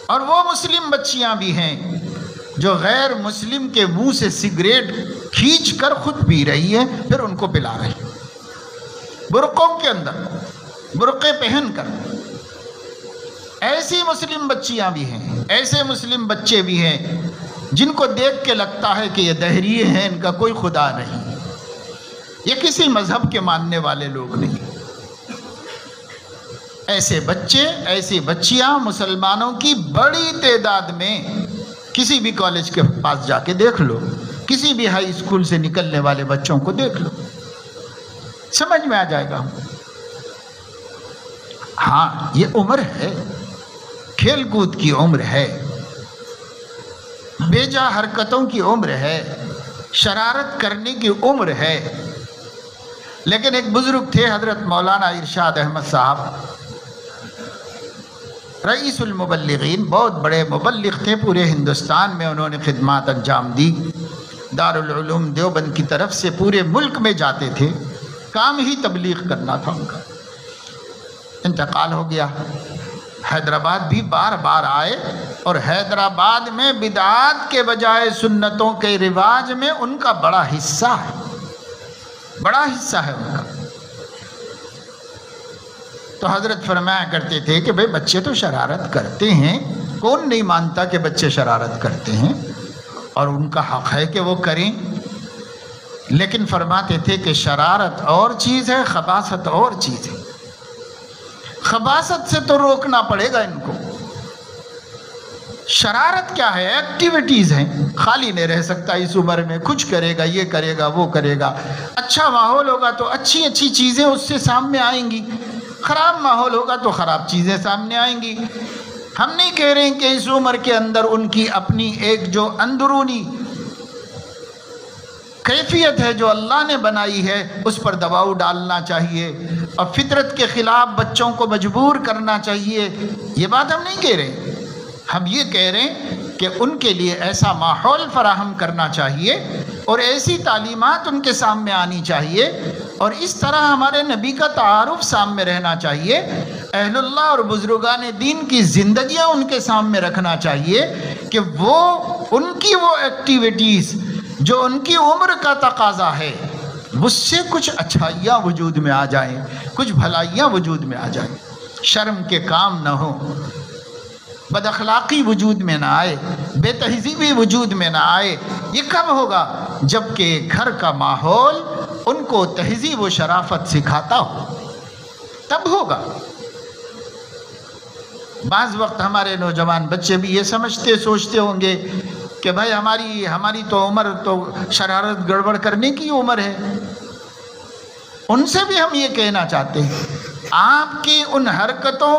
اور وہ مسلم بچیاں بھی ہیں جو غیر مسلم کے منہ سے سگریٹ کھینچ کر خود پی رہی ہے، پھر ان کو پلا رہی ہے، برقعوں کے اندر برقعے پہن کر۔ ایسی مسلم بچیاں بھی ہیں، ایسے مسلم بچے بھی ہیں جن کو دیکھ کے لگتا ہے کہ یہ دہریے ہیں، ان کا کوئی خدا نہیں، یہ کسی مذہب کے ماننے والے لوگ نہیں۔ ایسے بچے، ایسی بچیاں مسلمانوں کی بڑی تعداد میں، کسی بھی کالج کے پاس جا کے دیکھ لو، کسی بھی ہائی اسکول سے نکلنے والے بچوں کو دیکھ لو، سمجھ میں آ جائے گا۔ ہاں یہ عمر ہے، کھیل کود کی عمر ہے، بیجا حرکتوں کی عمر ہے، شرارت کرنے کی عمر ہے، لیکن ایک بزرگ تھے حضرت مولانا ارشاد احمد صاحب، رئیس المبلغین، بہت بڑے مبلغ تھے، پورے ہندوستان میں انہوں نے خدمات انجام دی، دارالعلوم دیوبند کی طرف سے پورے ملک میں جاتے تھے، کام ہی تبلیغ کرنا تھا ان کا۔ انتقال ہو گیا، حیدرآباد بھی بار بار آئے، اور حیدرآباد میں بدعات کے بجائے سنتوں کے رواج میں ان کا بڑا حصہ ہے، بڑا حصہ ہے ان کا۔ تو حضرت فرمایا کرتے تھے کہ بھئی بچے تو شرارت کرتے ہیں، کون نہیں مانتا کہ بچے شرارت کرتے ہیں، اور ان کا حق ہے کہ وہ کریں، لیکن فرماتے تھے کہ شرارت اور چیز ہے، خباثت اور چیز ہے۔ خباثت سے تو روکنا پڑے گا ان کو۔ شرارت کیا ہے؟ ایکٹیویٹیز ہیں، خالی نہیں رہ سکتا اس عمر میں، کچھ کرے گا، یہ کرے گا، وہ کرے گا۔ اچھا ماحول ہوگا تو اچھی اچھی چیزیں اس سے سامنے آئیں گی، خراب ماحول ہوگا تو خراب چیزیں سامنے آئیں گی۔ ہم نہیں کہہ رہے ہیں کہ اس عمر کے اندر ان کی اپنی ایک جو اندرونی کیفیت ہے جو اللہ نے بنائی ہے اس پر دباؤ ڈالنا چاہیے اور فطرت کے خلاف بچوں کو مجبور کرنا چاہیے، یہ بات ہم نہیں کہہ رہے۔ ہم یہ کہہ رہے ہیں کہ ان کے لیے ایسا ماحول فراہم کرنا چاہیے اور ایسی تعلیمات ان کے سامنے آنی چاہیے، اور اس طرح ہمارے نبی کا تعارف سامنے رہنا چاہیے، اہل اللہ اور بزرگان دین کی زندگیاں ان کے سامنے رکھنا چاہیے کہ وہ ان کی وہ ایکٹیویٹیز جو ان کی عمر کا تقاضا ہے اس سے کچھ اچھائیاں وجود میں آ جائیں، کچھ بھلائیاں وجود میں آ جائیں، شرم کے کام نہ ہوں، بد اخلاقی وجود میں نہ آئے، بے تہذیبی وجود میں نہ آئے۔ یہ کب ہوگا؟ جب کہ گھر کا ماحول ان کو تہذیب و شرافت سکھاتا ہو، تب ہوگا۔ بعض وقت ہمارے نوجوان بچے بھی یہ سمجھتے سوچتے ہوں گے کہ بھائی ہماری تو عمر تو شرارت گڑبڑ کرنے کی عمر ہے۔ ان سے بھی ہم یہ کہنا چاہتے ہیں، آپ کی ان حرکتوں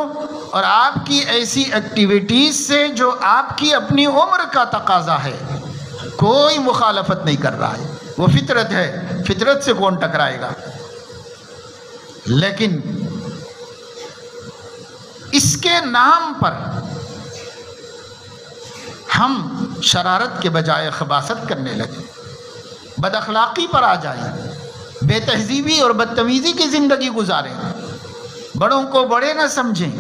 اور آپ کی ایسی ایکٹیویٹیز سے جو آپ کی اپنی عمر کا تقاضا ہے کوئی مخالفت نہیں کر رہا ہے، وہ فطرت ہے، فطرت سے کون ٹکرائے گا، لیکن اس کے نام پر ہم شرارت کے بجائے خباثت کرنے لگے، بد اخلاقی پر آ جائیں، بے تہذیبی اور بدتمیزی کی زندگی گزاریں، بڑوں کو بڑے نہ سمجھیں،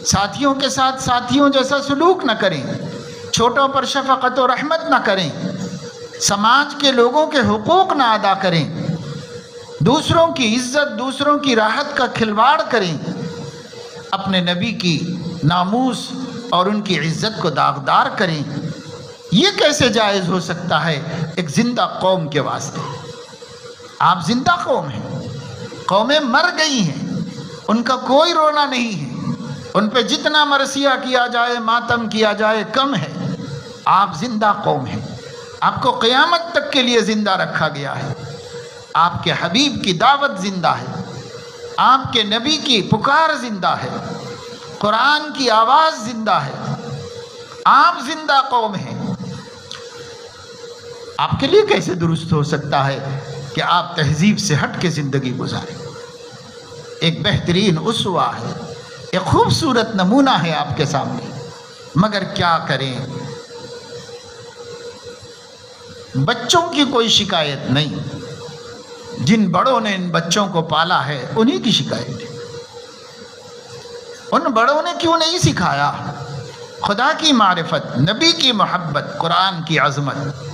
ساتھیوں کے ساتھ ساتھیوں جیسا سلوک نہ کریں، چھوٹوں پر شفقت و رحمت نہ کریں، سماج کے لوگوں کے حقوق نہ ادا کریں، دوسروں کی عزت، دوسروں کی راحت کا کھلواڑ کریں، اپنے نبی کی ناموس اور ان کی عزت کو داغدار کریں، یہ کیسے جائز ہو سکتا ہے ایک زندہ قوم کے واسطے؟ آپ زندہ قوم ہیں، قومیں مر گئی ہیں، ان کا کوئی رونا نہیں ہے، ان پہ جتنا مرثیہ کیا جائے، ماتم کیا جائے کم ہے۔ آپ زندہ قوم ہیں، آپ کو قیامت تک کے لیے زندہ رکھا گیا ہے، آپ کے حبیب کی دعوت زندہ ہے، آپ کے نبی کی پکار زندہ ہے، قرآن کی آواز زندہ ہے، آپ زندہ قوم ہیں۔ آپ کے لیے کیسے درست ہو سکتا ہے کہ آپ تہذیب سے ہٹ کے زندگی گزاریں؟ ایک بہترین اسوہ ہے، ایک خوبصورت نمونہ ہے آپ کے سامنے، مگر کیا کریں؟ بچوں کی کوئی شکایت نہیں، جن بڑوں نے ان بچوں کو پالا ہے انہی کی شکایت ہے۔ ان بڑوں نے کیوں نہیں سکھایا خدا کی معرفت، نبی کی محبت، قرآن کی عظمت؟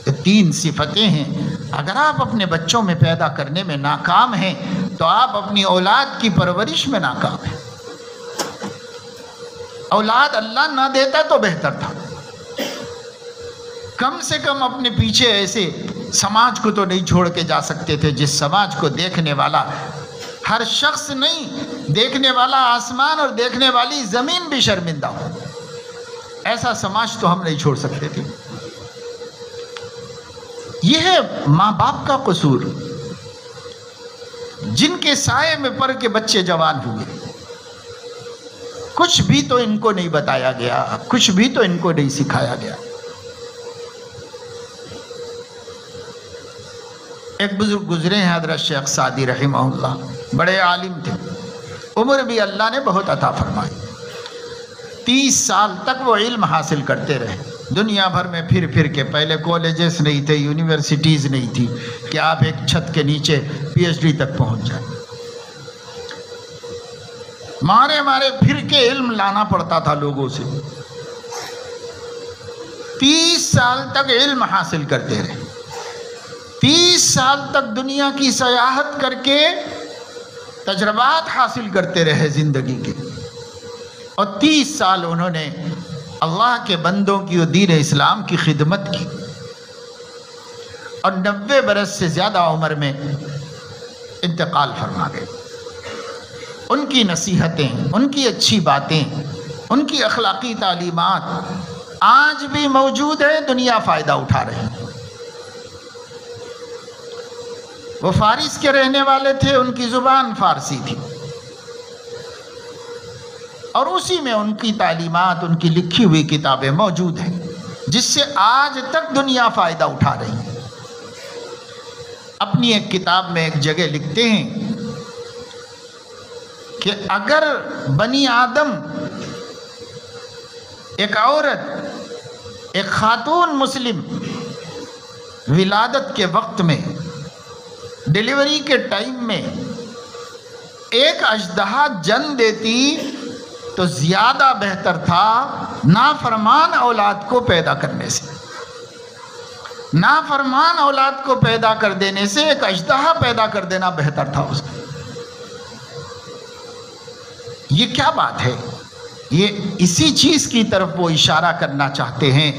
یہ تین صفتیں ہیں، اگر آپ اپنے بچوں میں پیدا کرنے میں ناکام ہیں تو آپ اپنی اولاد کی پرورش میں ناکام ہیں۔ اولاد اللہ نہ دیتا تو بہتر تھا، کم سے کم اپنے پیچھے ایسے سماج کو تو نہیں چھوڑ کے جا سکتے تھے جس سماج کو دیکھنے والا ہر شخص نہیں، دیکھنے والا آسمان اور دیکھنے والی زمین بھی شرمندہ ہو، ایسا سماج تو ہم نہیں چھوڑ سکتے تھے۔ یہ ہے ماں باپ کا قصور، جن کے سائے میں پڑھ کے بچے جوان ہوئے، کچھ بھی تو ان کو نہیں بتایا گیا، کچھ بھی تو ان کو نہیں سکھایا گیا۔ ایک بزرگ گزرے ہیں حضرت شیخ سعدی رحمہ اللہ، بڑے عالم تھے، عمر بھی اللہ نے بہت عطا فرمائی، 30 سال تک وہ علم حاصل کرتے رہے، دنیا بھر میں پھر پھر کے، پہلے کالجز نہیں تھے، یونیورسٹیز نہیں تھی کہ آپ ایک چھت کے نیچے پی ایچ ڈی تک پہنچ جائیں، مارے مارے پھر کے علم لانا پڑتا تھا لوگوں سے، 30 سال تک علم حاصل کرتے رہے، 30 سال تک دنیا کی سیاحت کر کے تجربات حاصل کرتے رہے زندگی کے، اور 30 سال انہوں نے اللہ کے بندوں کی اور دین اسلام کی خدمت کی، اور 90 برس سے زیادہ عمر میں انتقال فرما گئے۔ ان کی نصیحتیں، ان کی اچھی باتیں، ان کی اخلاقی تعلیمات آج بھی موجود ہے، دنیا فائدہ اٹھا رہی ہے۔ وہ فارس کے رہنے والے تھے، ان کی زبان فارسی تھی، اور اسی میں ان کی تعلیمات، ان کی لکھی ہوئی کتابیں موجود ہیں، جس سے آج تک دنیا فائدہ اٹھا رہی ہے۔ اپنی ایک کتاب میں ایک جگہ لکھتے ہیں کہ اگر بنی آدم، ایک عورت، ایک خاتون مسلم ولادت کے وقت میں، ڈیلیوری کے ٹائم میں ایک اژدہا جن دیتی تو زیادہ بہتر تھا نافرمان اولاد کو پیدا کرنے سے، نافرمان اولاد کو پیدا کر دینے سے ایک اژدہا پیدا کر دینا بہتر تھا اس کو۔ یہ کیا بات ہے؟ یہ اسی چیز کی طرف وہ اشارہ کرنا چاہتے ہیں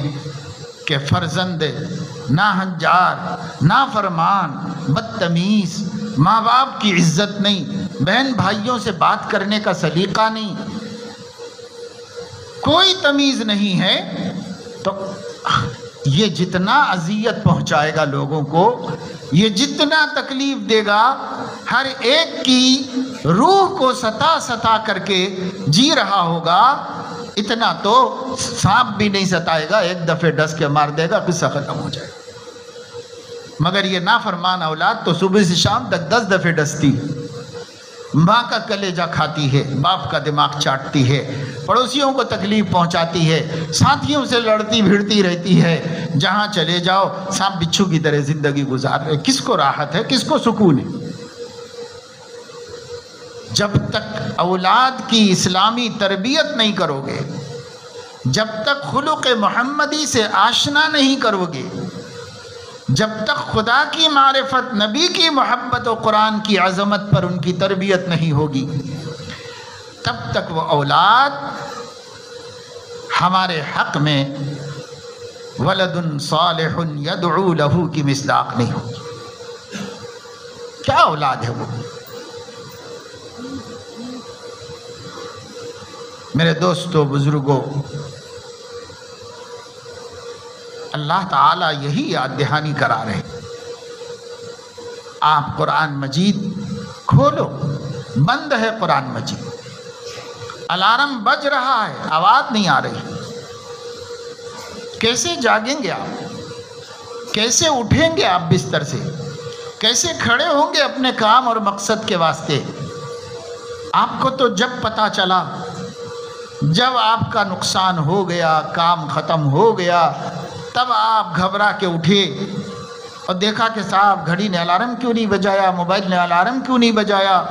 کہ فرزند ناہنجار، نافرمان، بدتمیز، ماں باپ کی عزت نہیں، بہن بھائیوں سے بات کرنے کا سلیقہ نہیں، کوئی تمیز نہیں ہے، تو یہ جتنا اذیت پہنچائے گا لوگوں کو، یہ جتنا تکلیف دے گا، ہر ایک کی روح کو ستا ستا کر کے جی رہا ہوگا، اتنا تو سانپ بھی نہیں ستائے گا، ایک دفعہ ڈس کے مار دے گا، قصہ ختم ہو جائے گا۔ مگر یہ نافرمان اولاد تو صبح سے شام تک 10 دفعہ ڈستی، ماں کا کلیجہ کھاتی ہے، باپ کا دماغ چاٹتی ہے، پڑوسیوں کو تکلیف پہنچاتی ہے، ساتھیوں سے لڑتی بھیڑتی رہتی ہے، جہاں چلے جاؤ سانپ بچھو کی طرح زندگی گزار رہے۔ کس کو راحت ہے؟ کس کو سکون ہے؟ جب تک اولاد کی اسلامی تربیت نہیں کرو گے، جب تک خلق محمدی سے آشنا نہیں کرو گے، جب تک خدا کی معرفت، نبی کی محبت و قرآن کی عظمت پر ان کی تربیت نہیں ہوگی، تب تک وہ اولاد ہمارے حق میں ولد صالح یدعو لہ کی مصداق نہیں ہوگی۔ کیا اولاد ہے وہ؟ میرے دوستو، بزرگوں، اللہ تعالیٰ یہی یاد دہانی کرا رہے ہیں۔ آپ قرآن مجید کھولو، بند ہے قرآن مجید، الارم بج رہا ہے، آواز نہیں آ رہی۔ کیسے جاگیں گے آپ؟ کیسے اٹھیں گے آپ بستر سے؟ کیسے کھڑے ہوں گے اپنے کام اور مقصد کے واسطے؟ آپ کو تو جب پتہ چلا، جب آپ کا نقصان ہو گیا، کام ختم ہو گیا، تب آپ گھبرا کے اٹھے اور دیکھا کہ صاحب گھڑی نے الارم کیوں نہیں بجایا، موبائل نے الارم کیوں نہیں بجایا۔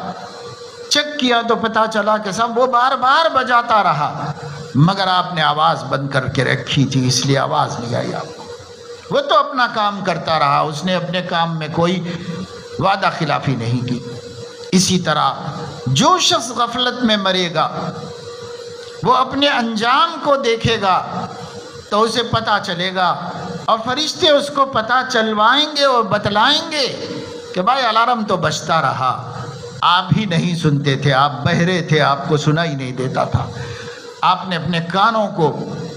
چیک کیا تو پتہ چلا کہ صاحب وہ بار بار بجاتا رہا، مگر آپ نے آواز بند کر کے رکھی تھی، اس لیے آواز نہیں آئی آپ کو۔ وہ تو اپنا کام کرتا رہا، اس نے اپنے کام میں کوئی وعدہ خلافی نہیں کی۔ اسی طرح جو شخص غفلت میں مرے گا، وہ اپنے انجام کو دیکھے گا تو اسے پتہ چلے گا، اور فرشتے اس کو پتہ چلوائیں گے اور بتلائیں گے کہ بھائی الارم تو بجتا رہا، آپ ہی نہیں سنتے تھے، آپ بہرے تھے، آپ کو سنا ہی نہیں دیتا تھا، آپ نے اپنے کانوں کو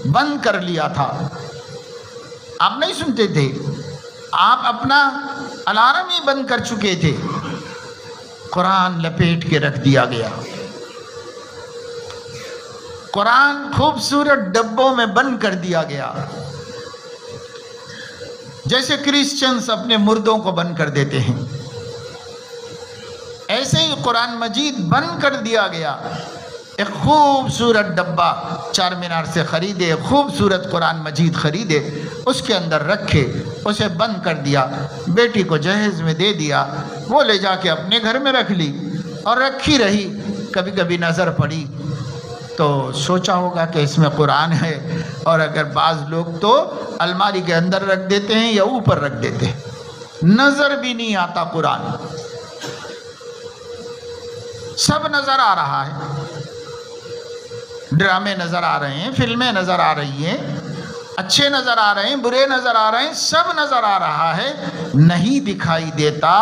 بند کر لیا تھا، آپ نہیں سنتے تھے، آپ اپنا الارم ہی بند کر چکے تھے۔ قرآن لپیٹ کے رکھ دیا گیا، قرآن خوبصورت ڈبوں میں بند کر دیا گیا، جیسے کرسچنز اپنے مردوں کو بند کر دیتے ہیں، ایسے ہی قرآن مجید بند کر دیا گیا۔ ایک خوبصورت ڈبہ چار مینار سے خریدے، خوبصورت قرآن مجید خریدے، اس کے اندر رکھے، اسے بند کر دیا، بیٹی کو جہیز میں دے دیا، وہ لے جا کے اپنے گھر میں رکھ لی اور رکھی رہی۔ کبھی کبھی نظر پڑی تو سوچا ہوگا کہ اس میں قرآن ہے، اور اگر بعض لوگ تو الماری کے اندر رکھ دیتے ہیں یا اوپر رکھ دیتے ہیں، نظر بھی نہیں آتا قرآن، سب نظر آ رہا ہے، ڈرامے نظر آ رہے ہیں، فلمیں نظر آ رہی ہیں، اچھے نظر آ رہے ہیں، برے نظر آ رہے ہیں، سب نظر آ رہا ہے، نہیں دکھائی دیتا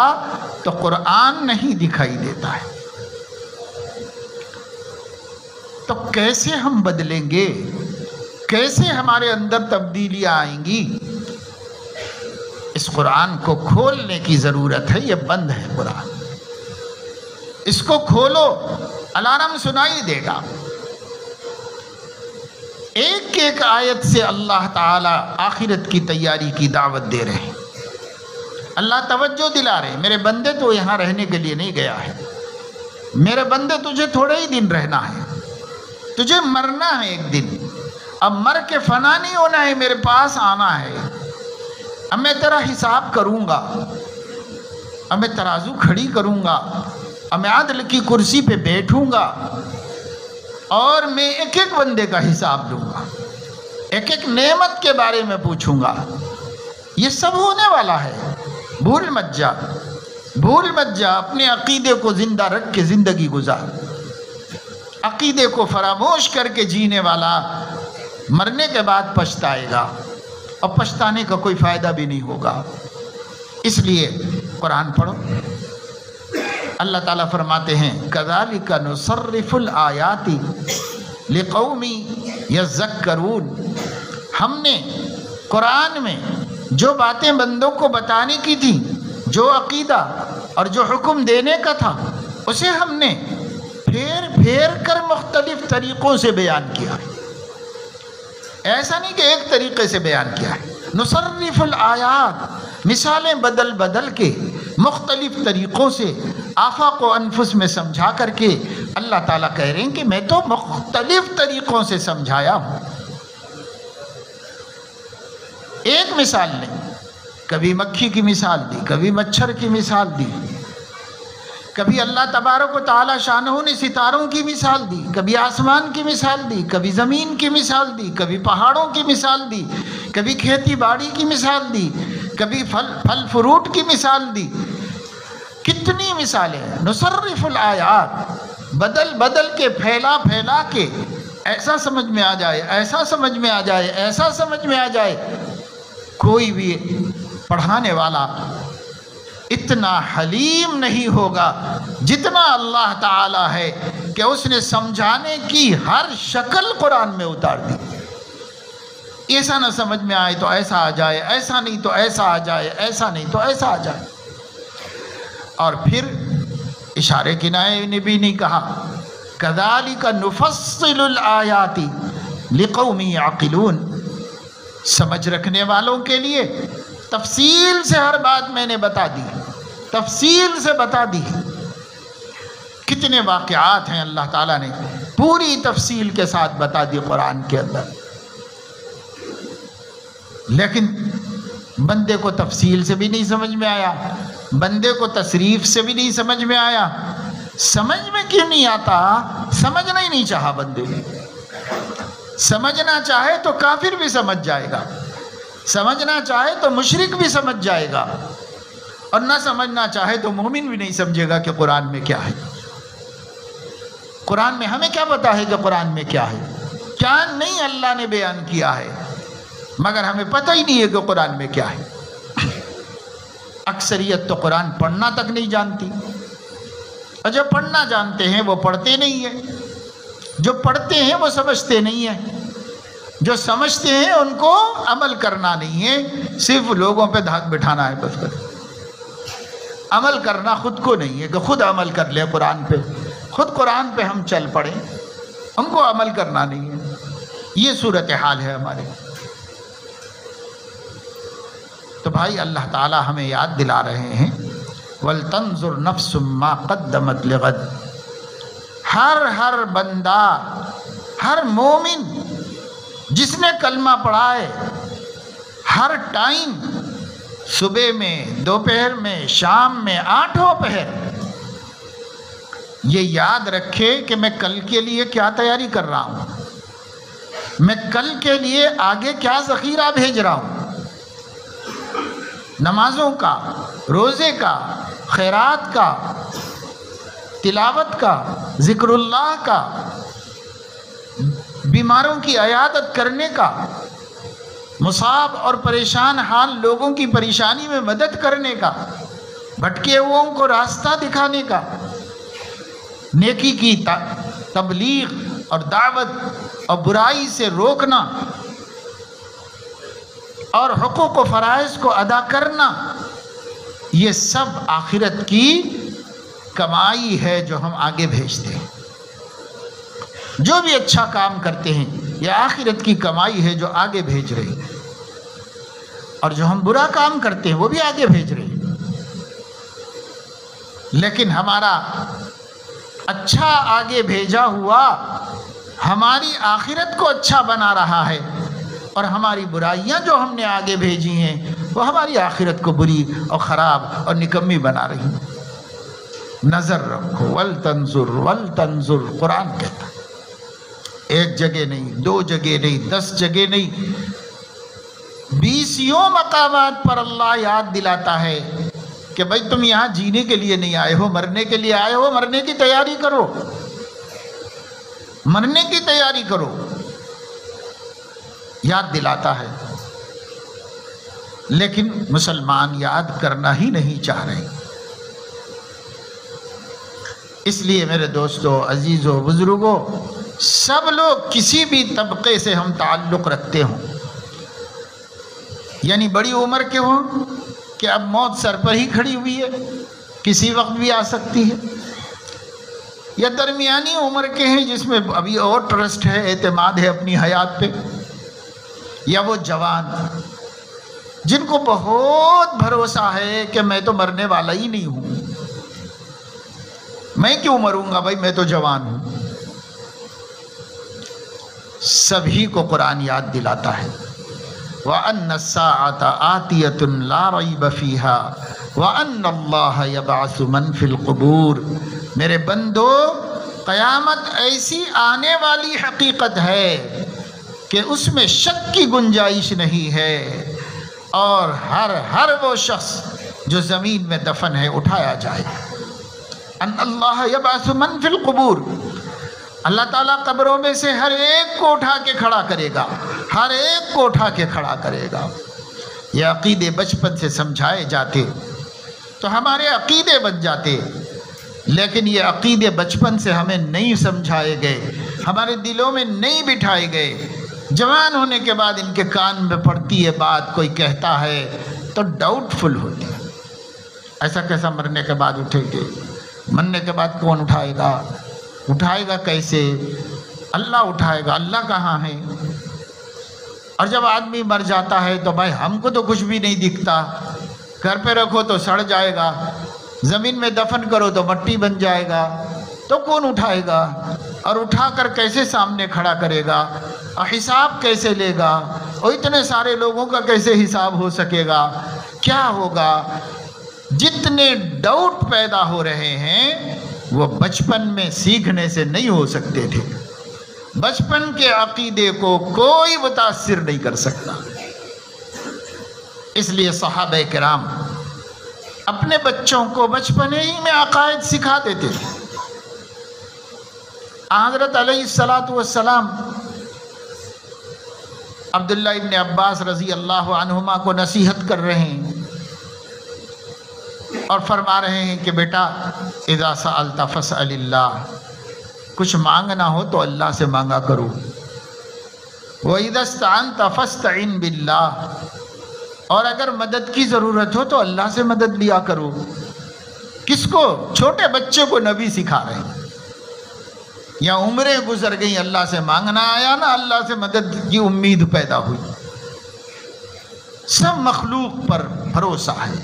تو قرآن نہیں دکھائی دیتا ہے۔ تو کیسے ہم بدلیں گے؟ کیسے ہمارے اندر تبدیلیاں آئیں گی؟ اس قرآن کو کھولنے کی ضرورت ہے، یہ بند ہے قرآن، اس کو کھولو، الارم سنائی دے گا۔ ایک ایک آیت سے اللہ تعالیٰ آخرت کی تیاری کی دعوت دے رہے ہیں۔ اللہ توجہ دلا رہے ہیں، میرے بندے تو یہاں رہنے کے لیے نہیں گیا ہے، میرے بندے تجھے تھوڑے ہی دن رہنا ہے، تجھے مرنا ہے ایک دن، اب مر کے فنا نہیں ہونا ہے، میرے پاس آنا ہے، اب میں تیرا حساب کروں گا، اب میں ترازو کھڑی کروں گا، اب میں عدل کی کرسی پہ بیٹھوں گا، اور میں ایک ایک بندے کا حساب لوں گا، ایک ایک نعمت کے بارے میں پوچھوں گا۔ یہ سب ہونے والا ہے، بھول مت جا، بھول مت جا، اپنے عقیدے کو زندہ رکھ کے زندگی گزار۔ عقیدے کو فراموش کر کے جینے والا مرنے کے بعد پچھتائے گا، اور پچھتانے کا کوئی فائدہ بھی نہیں ہوگا۔ اس لیے قرآن پڑھو۔ اللہ تعالیٰ فرماتے ہیں کذالک نصرف الآیات لقوم یذکرون، ہم نے قرآن میں جو باتیں بندوں کو بتانے کی تھی، جو عقیدہ اور جو حکم دینے کا تھا، اسے ہم نے پھیر پھیر کر مختلف طریقوں سے بیان کیا ہے۔ ایسا نہیں کہ ایک طریقے سے بیان کیا ہے، نصرف الآیات، مثالیں بدل بدل کے مختلف طریقوں سے آفاق و انفس میں سمجھا کر کے اللہ تعالیٰ کہہ رہے ہیں کہ میں تو مختلف طریقوں سے سمجھایا ہوں۔ ایک مثال نہیں، کبھی مکھی کی مثال دی، کبھی مچھر کی مثال دی، کبھی اللہ تبارک و تعالی شانہ نے ستاروں کی مثال دی، کبھی آسمان کی مثال دی، کبھی زمین کی مثال دی، کبھی پہاڑوں کی مثال دی، کبھی کھیتی باڑی کی مثال دی، کبھی پھل فروٹ کی مثال دی. کتنی مثالیں ہیں. نصرف الآیات، بدل بدل کے پھیلا پھیلا کے ایسا سمجھ میں آ جائے، ایسا سمجھ میں آ جائے، ایسا سمجھ میں آ جائے. کوئی بھی پڑھانے والا اتنا حلیم نہیں ہوگا جتنا اللہ تعالی ہے کہ اس نے سمجھانے کی ہر شکل قرآن میں اتار دی. ایسا نہ سمجھ میں آئے تو ایسا آ جائے، ایسا نہیں تو ایسا آ جائے، ایسا نہیں تو ایسا آ جائے. اور پھر اشارے کنائے نے بھی نہیں کہا کذالک نفصل الآیات لقوم یعقلون. سمجھ رکھنے والوں کے لیے تفصیل سے ہر بات میں نے بتا دی، تفصیل سے بتا دی. کتنے واقعات ہیں اللہ تعالیٰ نے پوری تفصیل کے ساتھ بتا دی قرآن کے اندر. لیکن بندے کو تفصیل سے بھی نہیں سمجھ میں آیا، بندے کو تصریف سے بھی نہیں سمجھ میں آیا. سمجھ میں کیوں نہیں آتا؟ سمجھنا ہی نہیں چاہا بندے نے. سمجھنا چاہے تو کافر بھی سمجھ جائے گا، سمجھنا چاہے تو مشرک بھی سمجھ جائے گا، اور نہ سمجھنا چاہے تو مومن بھی نہیں سمجھے گا کہ قرآن میں کیا ہے. قرآن میں ہمیں کیا پتا ہے کہ قرآن میں کیا ہے؟ کیا نہیں اللہ نے بیان کیا ہے، مگر ہمیں پتہ ہی نہیں ہے کہ قرآن میں کیا ہے. اکثریت تو قرآن پڑھنا تک نہیں جانتی، اور جو پڑھنا جانتے ہیں وہ پڑھتے نہیں ہیں، جو پڑھتے ہیں وہ سمجھتے نہیں ہیں، جو سمجھتے ہیں ان کو عمل کرنا نہیں ہے، صرف لوگوں پہ دھاک بٹھانا ہے. بس عمل کرنا خود کو نہیں ہے کہ خود عمل کر لیں قرآن پہ، خود قرآن پہ ہم چل پڑیں، ان کو عمل کرنا نہیں ہے. یہ صورتحال ہے ہمارے. تو بھائی اللہ تعالی ہمیں یاد دلا رہے ہیں وَلْتَنْظُرْ نَفْسٌ مَّا قَدَّمَتْ لِغَدٍ. ہر بندہ، ہر مومن جس نے کلمہ پڑھا ہے، ہر ٹائم، صبح میں، دوپہر میں، شام میں، 8 پہر، یہ یاد رکھے کہ میں کل کے لیے کیا تیاری کر رہا ہوں، میں کل کے لیے آگے کیا ذخیرہ بھیج رہا ہوں. نمازوں کا، روزے کا، خیرات کا، تلاوت کا، ذکر اللہ کا، بیماروں کی عیادت کرنے کا، مصاب اور پریشان حال لوگوں کی پریشانی میں مدد کرنے کا، بھٹکے ہوئوں کو راستہ دکھانے کا، نیکی کی تبلیغ اور دعوت اور برائی سے روکنا، اور حقوق و فرائض کو ادا کرنا. یہ سب آخرت کی کمائی ہے جو ہم آگے بھیجتے ہیں. جو بھی اچھا کام کرتے ہیں یہ آخرت کی کمائی ہے جو آگے بھیج رہے ہیں، اور جو ہم برا کام کرتے ہیں وہ بھی آگے بھیج رہے ہیں. لیکن ہمارا اچھا آگے بھیجا ہوا ہماری آخرت کو اچھا بنا رہا ہے، اور ہماری برائیاں جو ہم نے آگے بھیجی ہیں وہ ہماری آخرت کو بری اور خراب اور نکمی بنا رہی ہیں. نظر رکھو، وَلْتَنْظُرْ وَلْتَنْظُرْ. قرآن کہتا ہے، 1 جگہ نہیں، 2 جگہ نہیں، 10 جگہ نہیں، 20 مقامات پر اللہ یاد دلاتا ہے کہ بھائی تم یہاں جینے کے لیے نہیں آئے ہو، مرنے کے لیے آئے ہو. مرنے کی تیاری کرو، مرنے کی تیاری کرو. یاد دلاتا ہے، لیکن مسلمان یاد کرنا ہی نہیں چاہ رہے. اس لیے میرے دوستو، عزیزو، بزرگو، سب لوگ کسی بھی طبقے سے ہم تعلق رکھتے ہوں، یعنی بڑی عمر کے ہوں کہ اب موت سر پر ہی کھڑی ہوئی ہے، کسی وقت بھی آ سکتی ہے، یا درمیانی عمر کے ہیں جس میں ابھی اور ٹرسٹ ہے، اعتماد ہے اپنی حیات پہ، یا وہ جوان جن کو بہت بھروسہ ہے کہ میں تو مرنے والا ہی نہیں ہوں، میں کیوں مروں گا بھائی، میں تو جوان ہوں. سبھی کو قرآن یاد دلاتا ہے وَأَنَّ السَّاعَةَ آتِيَةٌ لَا رَيْبَ فِيهَا وَأَنَّ اللَّهَ يَبْعَثُ مَن فِي الْقُبُورِ، میرے بندو قیامت ایسی آنے والی حقیقت ہے کہ اس میں شک کی گنجائش نہیں ہے، اور ہر وہ شخص جو زمین میں دفن ہے اٹھایا جائے گا۔ ان اللہ یبعث من فی القبور، اللہ تعالیٰ قبروں میں سے ہر ایک کو اٹھا کے کھڑا کرے گا، ہر ایک کو اٹھا کے کھڑا کرے گا۔ یہ عقیدے بچپن سے سمجھائے جاتے تو ہمارے عقیدے بن جاتے، لیکن یہ عقیدے بچپن سے ہمیں نہیں سمجھائے گئے، ہمارے دلوں میں نہیں بٹھائے گئے۔ جوان ہونے کے بعد ان کے کان میں پڑتی ہے بات، کوئی کہتا ہے تو ڈاؤٹ فل ہوتی، ایسا کیسا مرنے کے بعد اٹھے گے؟ مرنے کے بعد کون اٹھائے گا؟ اٹھائے گا کیسے؟ اللہ اٹھائے گا، اللہ کہاں ہے؟ اور جب آدمی مر جاتا ہے تو بھائی ہم کو تو کچھ بھی نہیں دکھتا، گھر پہ رکھو تو سڑ جائے گا، زمین میں دفن کرو تو مٹی بن جائے گا، تو کون اٹھائے گا؟ اور اٹھا کر کیسے سامنے کھڑا کرے گا؟ اور حساب کیسے لے گا؟ اور اتنے سارے لوگوں کا کیسے حساب ہو سکے گا؟ کیا ہوگا؟ جتنے ڈاؤٹ پیدا ہو رہے ہیں وہ بچپن میں سیکھنے سے نہیں ہو سکتے تھے۔ بچپن کے عقیدے کو کوئی متاثر نہیں کر سکتا، اس لیے صحابہ کرام اپنے بچوں کو بچپن ہی میں عقائد سکھا دیتے تھے۔ حضرت علیہ السلام عبداللہ ابن عباس رضی اللہ عنہما کو نصیحت کر رہے ہیں اور فرما رہے ہیں کہ بیٹا اذا سألت فاسأل اللہ، کچھ مانگنا ہو تو اللہ سے مانگا کرو، وَإِذَا اسْتَعَنْتَ فَاسْتَعِنْ بِاللَّهِ، اور اگر مدد کی ضرورت ہو تو اللہ سے مدد لیا کرو۔ کس کو؟ چھوٹے بچے کو نبی سکھا رہے ہیں۔ یا عمریں گزر گئیں، اللہ سے مانگنا آیا نا، اللہ سے مدد کی امید پیدا ہوئی۔ سب مخلوق پر بھروسہ ہے،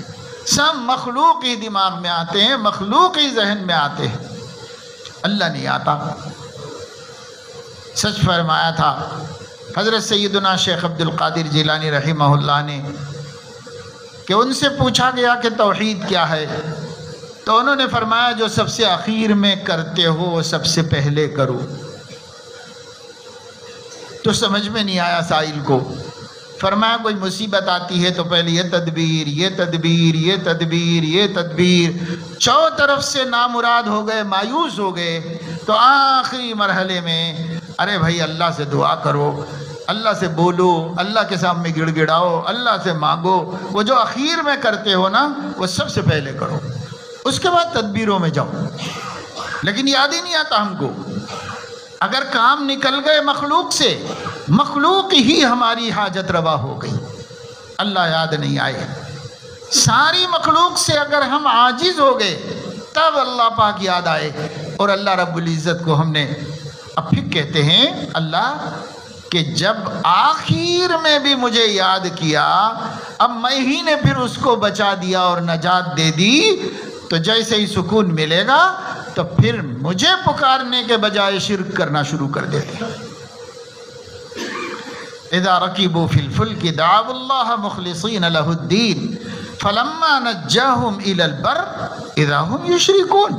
سب مخلوق ہی دماغ میں آتے ہیں، مخلوق ہی ذہن میں آتے ہیں، اللہ نہیں آتا۔ سچ فرمایا تھا حضرت سیدنا شیخ عبد القادر جیلانی رحمہ اللہ نے کہ ان سے پوچھا گیا کہ توحید کیا ہے، تو انہوں نے فرمایا جو سب سے آخر میں کرتے ہو وہ سب سے پہلے کرو۔ تو سمجھ میں نہیں آیا سائل کو، فرمایا کوئی مصیبت آتی ہے تو پہلے یہ تدبیر، یہ تدبیر، یہ تدبیر، یہ تدبیر، چاروں طرف سے نامراد ہو گئے، مایوس ہو گئے، تو آخری مرحلے میں ارے بھائی اللہ سے دعا کرو، اللہ سے بولو، اللہ کے سامنے گڑ گڑاؤ، اللہ سے مانگو۔ وہ جو اخیر میں کرتے ہو نا وہ سب سے پہلے کرو، اس کے بعد تدبیروں میں جاؤ۔ لیکن یاد ہی نہیں آتا ہم کو، اگر کام نکل گئے مخلوق سے، مخلوق ہی ہماری حاجت روا ہو گئی، اللہ یاد نہیں آئے۔ ساری مخلوق سے اگر ہم عاجز ہو گئے تب اللہ پاک یاد آئے، اور اللہ رب العزت کو ہم نے اب پھر کہتے ہیں اللہ کہ جب آخر میں بھی مجھے یاد کیا، اب میں ہی نے پھر اس کو بچا دیا اور نجات دے دی، تو جیسے ہی سکون ملے گا تو پھر مجھے پکارنے کے بجائے شرک کرنا شروع کر دیتے۔ اذا رکبوا فی الفلک دعوا اللہ مخلصین لہ الدین فلما نجاہم الی البر اذا ہم یشرکون۔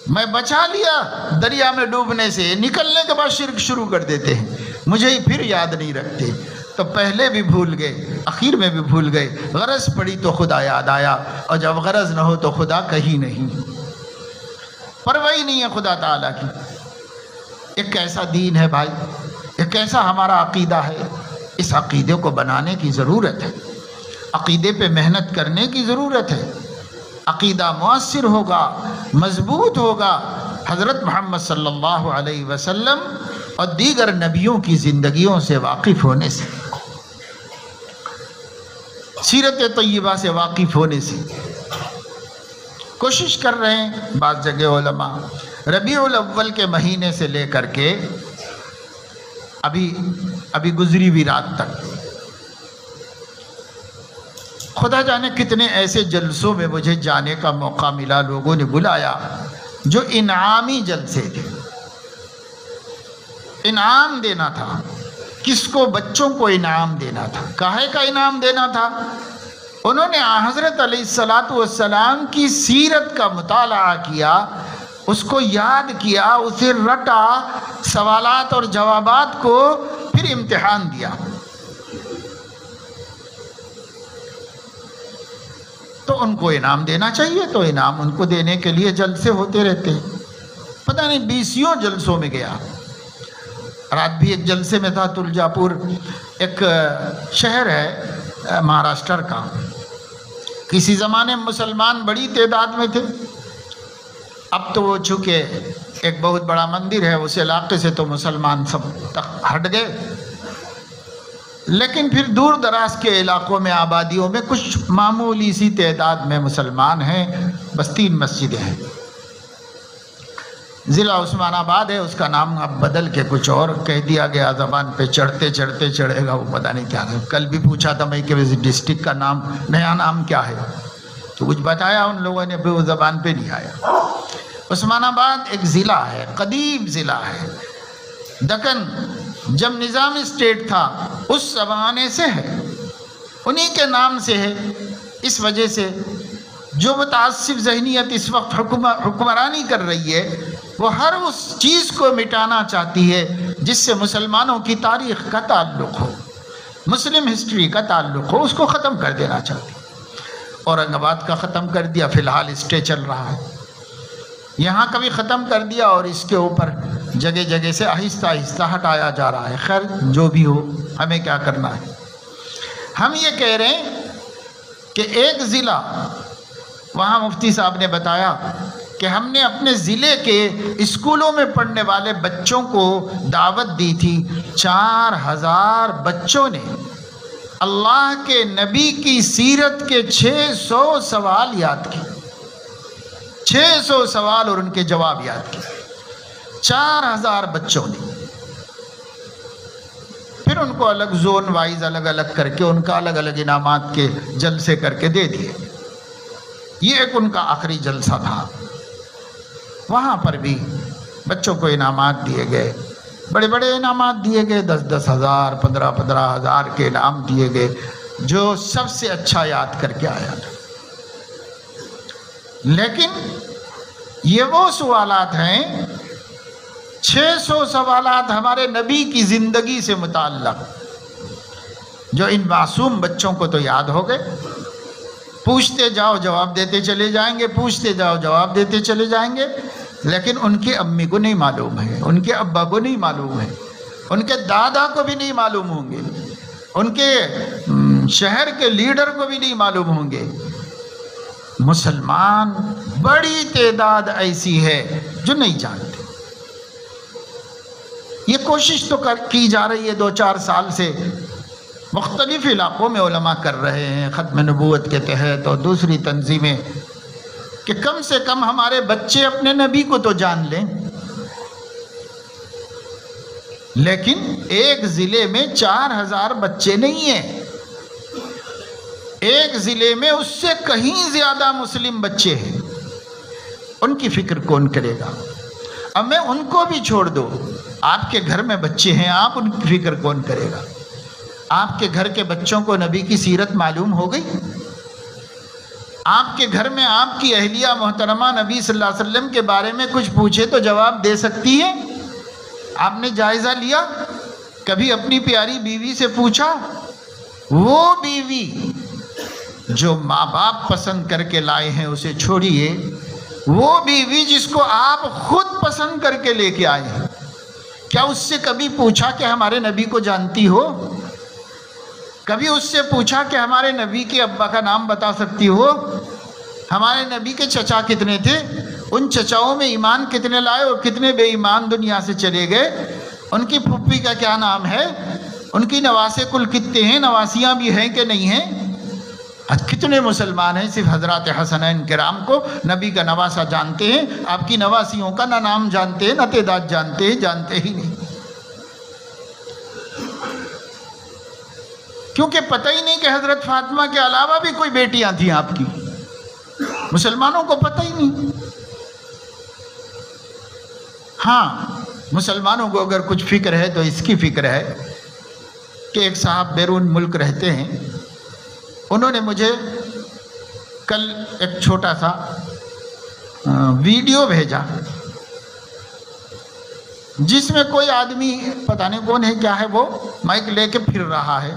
میں بچا لیا دریا میں ڈوبنے سے، نکلنے کے بعد شرک شروع کر دیتے ہیں، مجھے ہی پھر یاد نہیں رکھتے۔ تو پہلے بھی بھول گئے، اخیر میں بھی بھول گئے، غرض پڑی تو خدا یاد آیا، اور جب غرض نہ ہو تو خدا کہیں نہیں، پرواہ نہیں ہے خدا تعالیٰ کی۔ ایک کیسا دین ہے بھائی، ایک کیسا ہمارا عقیدہ ہے، اس عقیدے کو بنانے کی ضرورت ہے، عقیدے پہ محنت کرنے کی ضرورت ہے۔ عقیدہ مؤثر ہوگا، مضبوط ہوگا حضرت محمد صلی اللہ علیہ وسلم اور دیگر نبیوں کی زندگیوں سے واقف ہونے سے، سیرت طیبہ سے واقف ہونے سے۔ کوشش کر رہے ہیں بعض جگہ علماء ربیع الاول کے مہینے سے لے کر کے ابھی گزری ہوئی رات تک، خدا جانے کتنے ایسے جلسوں میں مجھے جانے کا موقع ملا، لوگوں نے بلایا جو انعامی جلسے تھے، انعام دینا تھا۔ کس کو؟ بچوں کو انعام دینا تھا۔ کاہے کا انعام دینا تھا؟ انہوں نے حضرت علیہ السلام کی سیرت کا مطالعہ کیا، اس کو یاد کیا، اسے رٹا، سوالات اور جوابات کو پھر امتحان دیا۔ تو ان کو انعام دینا چاہیے، تو انعام ان کو دینے کے لیے جلسے ہوتے رہتے ہیں۔ پتہ نہیں 20 جلسوں میں گیا، رات بھی ایک جلسے میں تھا۔ تلجا پور ایک شہر ہے مہاراشٹر کا، کسی زمانے میں مسلمان بڑی تعداد میں تھے، اب تو وہ چونکہ ایک بہت بڑا مندر ہے اس علاقے سے تو مسلمان سب تک ہٹ گئے، لیکن پھر دور دراز کے علاقوں میں آبادیوں میں کچھ معمولی سی تعداد میں مسلمان ہیں، بس 3 مسجدیں ہیں۔ ضلع عثمان آباد ہے، اس کا نام اب بدل کے کچھ اور کہہ دیا گیا، زبان پہ چڑھتے چڑھے گا، وہ پتہ نہیں کیا ہے۔ کل بھی پوچھا تھا میں کہ ڈسٹرکٹ کا نام، نیا نام کیا ہے، تو کچھ بتایا ان لوگوں نے، وہ زبان پہ نہیں آیا۔ عثمان آباد ایک ضلع ہے، قدیم ضلع ہے، دکن جب نظام اسٹیٹ تھا اس زمانے سے ہے، انہی کے نام سے ہے۔ اس وجہ سے جو متعصب ذہنیت اس وقت حکمرانی کر رہی ہے، وہ ہر اس چیز کو مٹانا چاہتی ہے جس سے مسلمانوں کی تاریخ کا تعلق ہو، مسلم ہسٹری کا تعلق ہو، اس کو ختم کر دینا چاہتی ہے۔ اورنگ آباد کا ختم کر دیا، فی الحال اسٹے چل رہا ہے۔ یہاں کا بھی ختم کر دیا، اور اس کے اوپر جگہ جگہ سے آہستہ آہستہ ہٹایا جا رہا ہے۔ خیر جو بھی ہو، ہمیں کیا کرنا ہے؟ ہم یہ کہہ رہے ہیں کہ ایک ضلع، وہاں مفتی صاحب نے بتایا کہ ہم نے اپنے ضلع کے اسکولوں میں پڑھنے والے بچوں کو دعوت دی تھی، 4000 بچوں نے اللہ کے نبی کی سیرت کے 600 سوال یاد کیے، 600 سوال اور ان کے جواب یاد کیے، 4000 بچوں نے۔ پھر ان کو الگ زون وائز الگ الگ کر کے ان کا الگ الگ انعامات کے جلسے کر کے دے دیے۔ یہ ایک ان کا آخری جلسہ تھا، وہاں پر بھی بچوں کو انعامات دیے گئے، بڑے بڑے انعامات دیے گئے، 10-10 ہزار 15-15 ہزار کے انعام دیے گئے، جو سب سے اچھا یاد کر کے آیا تھا۔ لیکن یہ وہ سوالات ہیں، 600 سوالات ہمارے نبی کی زندگی سے متعلق، جو ان معصوم بچوں کو تو یاد ہو گئے، پوچھتے جاؤ جواب دیتے چلے جائیں گے، پوچھتے جاؤ جواب دیتے چلے جائیں گے، لیکن ان کے امی کو نہیں معلوم ہے، ان کے ابا کو نہیں معلوم ہے، ان کے دادا کو بھی نہیں معلوم ہوں گے، ان کے شہر کے لیڈر کو بھی نہیں معلوم ہوں گے۔ مسلمان بڑی تعداد ایسی ہے جو نہیں جانتے۔ یہ کوشش تو کی جا رہی ہے 2-4 سال سے، مختلف علاقوں میں علماء کر رہے ہیں ختم نبوت کے تحت اور دوسری تنظیمیں، کہ کم سے کم ہمارے بچے اپنے نبی کو تو جان لیں۔ لیکن ایک ضلع میں 4000 بچے نہیں ہیں، ایک ضلع میں اس سے کہیں زیادہ مسلم بچے ہیں، ان کی فکر کون کرے گا؟ اب میں ان کو بھی چھوڑ دو، آپ کے گھر میں بچے ہیں، آپ ان کی فکر کون کرے گا؟ آپ کے گھر کے بچوں کو نبی کی سیرت معلوم ہو گئی؟ آپ کے گھر میں آپ کی اہلیہ محترمہ نبی صلی اللہ علیہ وسلم کے بارے میں کچھ پوچھے تو جواب دے سکتی ہے؟ آپ نے جائزہ لیا؟ کبھی اپنی پیاری بیوی سے پوچھا؟ وہ بیوی جو ماں باپ پسند کر کے لائے ہیں اسے چھوڑیے، وہ بیوی جس کو آپ خود پسند کر کے لے کے آئے ہیں، کیا اس سے کبھی پوچھا کہ ہمارے نبی کو جانتی ہو؟ کبھی اس سے پوچھا کہ ہمارے نبی کے ابا کا نام بتا سکتی ہو؟ ہمارے نبی کے چچا کتنے تھے؟ ان چچاؤں میں ایمان کتنے لائے اور کتنے بے ایمان دنیا سے چلے گئے؟ ان کی پھپھی کا کیا نام ہے؟ ان کی نواسے کل کتنے ہیں؟ نواسیاں بھی ہیں کہ نہیں ہیں؟ کتنے مسلمان ہیں صرف حضرات حسنین کرام کو نبی کا نواسہ جانتے ہیں، آپ کی نواسیوں کا نہ نام جانتے ہیں نہ تعداد جانتے ہیں، جانتے ہی نہیں، کیونکہ پتہ ہی نہیں کہ حضرت فاطمہ کے علاوہ بھی کوئی بیٹیاں تھیں آپ کی، مسلمانوں کو پتہ ہی نہیں۔ ہاں مسلمانوں کو اگر کچھ فکر ہے تو اس کی فکر ہے کہ ایک صاحب بیرون ملک رہتے ہیں، انہوں نے مجھے کل ایک چھوٹا سا ویڈیو بھیجا جس میں کوئی آدمی پتہ نہیں کون ہے کیا ہے، وہ مائک لے کے پھر رہا ہے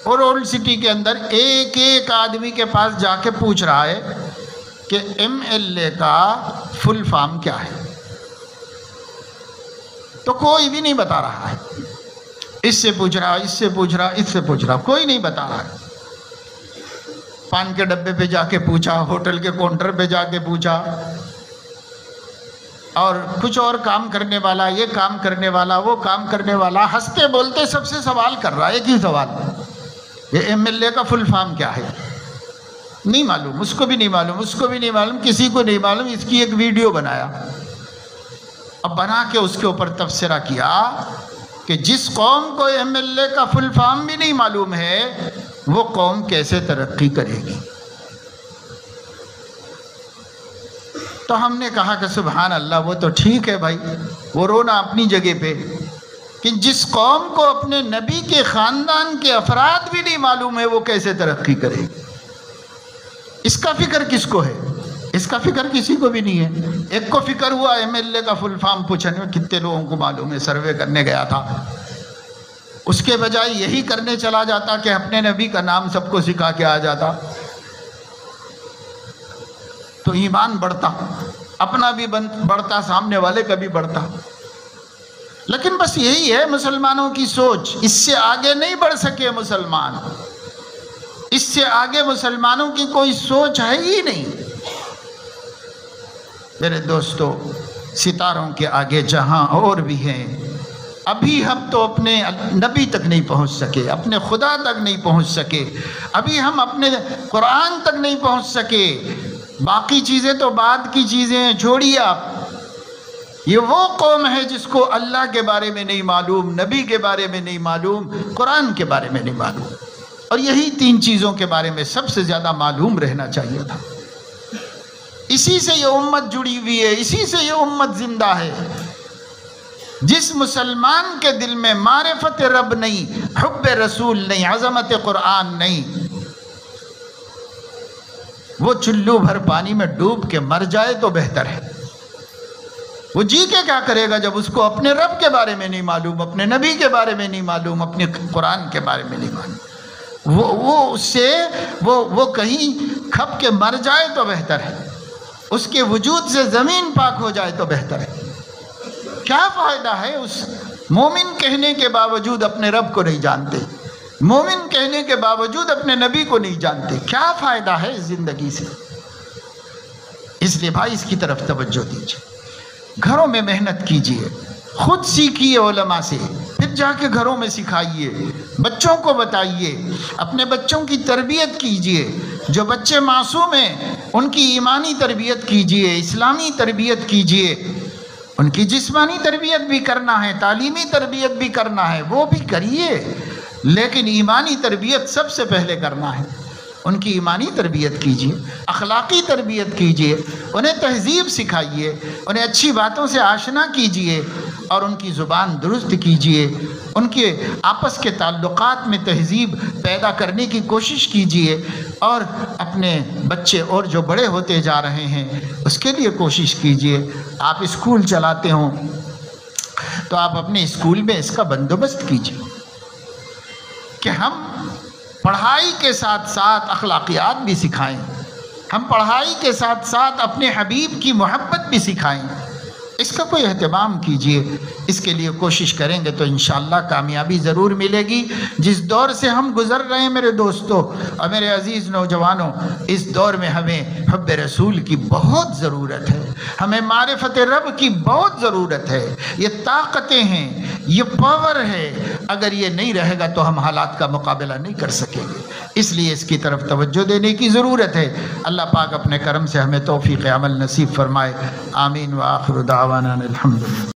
اور اولڈ سٹی کے اندر ایک ایک آدمی کے پاس جا کے پوچھ رہا ہے کہ MLA کا فل فارم کیا ہے، تو کوئی بھی نہیں بتا رہا ہے۔ اس سے پوچھ رہا، اس سے پوچھ رہا، اس سے پوچھ رہا، کوئی نہیں بتا رہا ہے۔ پان کے ڈبے پہ جا کے پوچھا، ہوٹل کے کاؤنٹر پہ جا کے پوچھا، اور کچھ اور کام کرنے والا، یہ کام کرنے والا، وہ کام کرنے والا، ہنستے بولتے سب سے سوال کر رہا ہے، ایک ہی سوال، یہ MLA کا فل فارم کیا ہے؟ نہیں معلوم، اس کو بھی نہیں معلوم، اس کو بھی نہیں معلوم، کسی کو نہیں معلوم۔ اس کی ایک ویڈیو بنایا، اب بنا کے اس کے اوپر تبصرہ کیا کہ جس قوم کو MLA کا فل فارم بھی نہیں معلوم ہے، وہ قوم کیسے ترقی کرے گی؟ تو ہم نے کہا کہ سبحان اللہ، وہ تو ٹھیک ہے بھائی، وہ رونا اپنی جگہ پہ، کہ جس قوم کو اپنے نبی کے خاندان کے افراد بھی نہیں معلوم ہے، وہ کیسے ترقی کرے گی؟ اس کا فکر کس کو ہے؟ اس کا فکر کسی کو بھی نہیں ہے۔ ایک کو فکر ہوا MLA کا فل فارم پوچھنے میں، کتنے لوگوں کو معلوم ہے، سروے کرنے گیا تھا، اس کے بجائے یہی کرنے چلا جاتا کہ اپنے نبی کا نام سب کو سکھا کے آ جاتا، تو ایمان بڑھتا، اپنا بھی بڑھتا، سامنے والے کا بھی بڑھتا۔ لیکن بس یہی ہے مسلمانوں کی سوچ، اس سے آگے نہیں بڑھ سکے مسلمان، اس سے آگے مسلمانوں کی کوئی سوچ ہے ہی نہیں۔ میرے دوستو، ستاروں کے آگے جہاں اور بھی ہیں، ابھی ہم تو اپنے نبی تک نہیں پہنچ سکے، اپنے خدا تک نہیں پہنچ سکے، ابھی ہم اپنے قرآن تک نہیں پہنچ سکے، باقی چیزیں تو بعد کی چیزیں ہیں، چھوڑیے آپ۔ یہ وہ قوم ہے جس کو اللہ کے بارے میں نہیں معلوم، نبی کے بارے میں نہیں معلوم، قرآن کے بارے میں نہیں معلوم، اور یہی تین چیزوں کے بارے میں سب سے زیادہ معلوم رہنا چاہیے تھا۔ اسی سے یہ امت جڑی ہوئی ہے، اسی سے یہ امت زندہ ہے۔ جس مسلمان کے دل میں معرفت رب نہیں، حب رسول نہیں، عظمت قرآن نہیں، وہ چلو بھر پانی میں ڈوب کے مر جائے تو بہتر ہے۔ وہ جی کے کیا کرے گا جب اس کو اپنے رب کے بارے میں نہیں معلوم، اپنے نبی کے بارے میں نہیں معلوم، اپنے قرآن کے بارے میں نہیں معلوم؟ وہ کہیں کھپ کے مر جائے تو بہتر ہے، اس کے وجود سے زمین پاک ہو جائے تو بہتر ہے۔ کیا فائدہ ہے اس مومن کہنے کے باوجود اپنے رب کو نہیں جانتے، مومن کہنے کے باوجود اپنے نبی کو نہیں جانتے؟ کیا فائدہ ہے اس زندگی سے؟ اس لیے بھائی اس کی طرف توجہ دیجیے، گھروں میں محنت کیجیے، خود سیکھیے علماء سے، پھر جا کے گھروں میں سکھائیے، بچوں کو بتائیے، اپنے بچوں کی تربیت کیجیے۔ جو بچے معصوم ہیں ان کی ایمانی تربیت کیجیے، اسلامی تربیت کیجیے، ان کی جسمانی تربیت بھی کرنا ہے، تعلیمی تربیت بھی کرنا ہے، وہ بھی کریے، لیکن ایمانی تربیت سب سے پہلے کرنا ہے۔ ان کی ایمانی تربیت کیجیے، اخلاقی تربیت کیجیے، انہیں تہذیب سکھائیے، انہیں اچھی باتوں سے آشنا کیجیے، اور ان کی زبان درست کیجیے، ان کے آپس کے تعلقات میں تہذیب پیدا کرنے کی کوشش کیجیے، اور اپنے بچے اور جو بڑے ہوتے جا رہے ہیں اس کے لیے کوشش کیجیے۔ آپ اسکول چلاتے ہوں تو آپ اپنے اسکول میں اس کا بندوبست کیجیے کہ ہم پڑھائی کے ساتھ ساتھ اخلاقیات بھی سکھائیں، ہم پڑھائی کے ساتھ ساتھ اپنے حبیب کی محبت بھی سکھائیں۔ اس کا کوئی اہتمام کیجئے، اس کے لیے کوشش کریں گے تو انشاءاللہ کامیابی ضرور ملے گی۔ جس دور سے ہم گزر رہے ہیں میرے دوستوں اور میرے عزیز نوجوانوں، اس دور میں ہمیں حب رسول کی بہت ضرورت ہے، ہمیں معرفت رب کی بہت ضرورت ہے۔ یہ طاقتیں ہیں، یہ پاور ہے، اگر یہ نہیں رہے گا تو ہم حالات کا مقابلہ نہیں کر سکیں گے، اس لیے اس کی طرف توجہ دینے کی ضرورت ہے۔ اللہ پاک اپنے کرم سے ہمیں توفیق عمل نصیب فرمائے، آمین۔ وآخر دعوانا الحمدللہ۔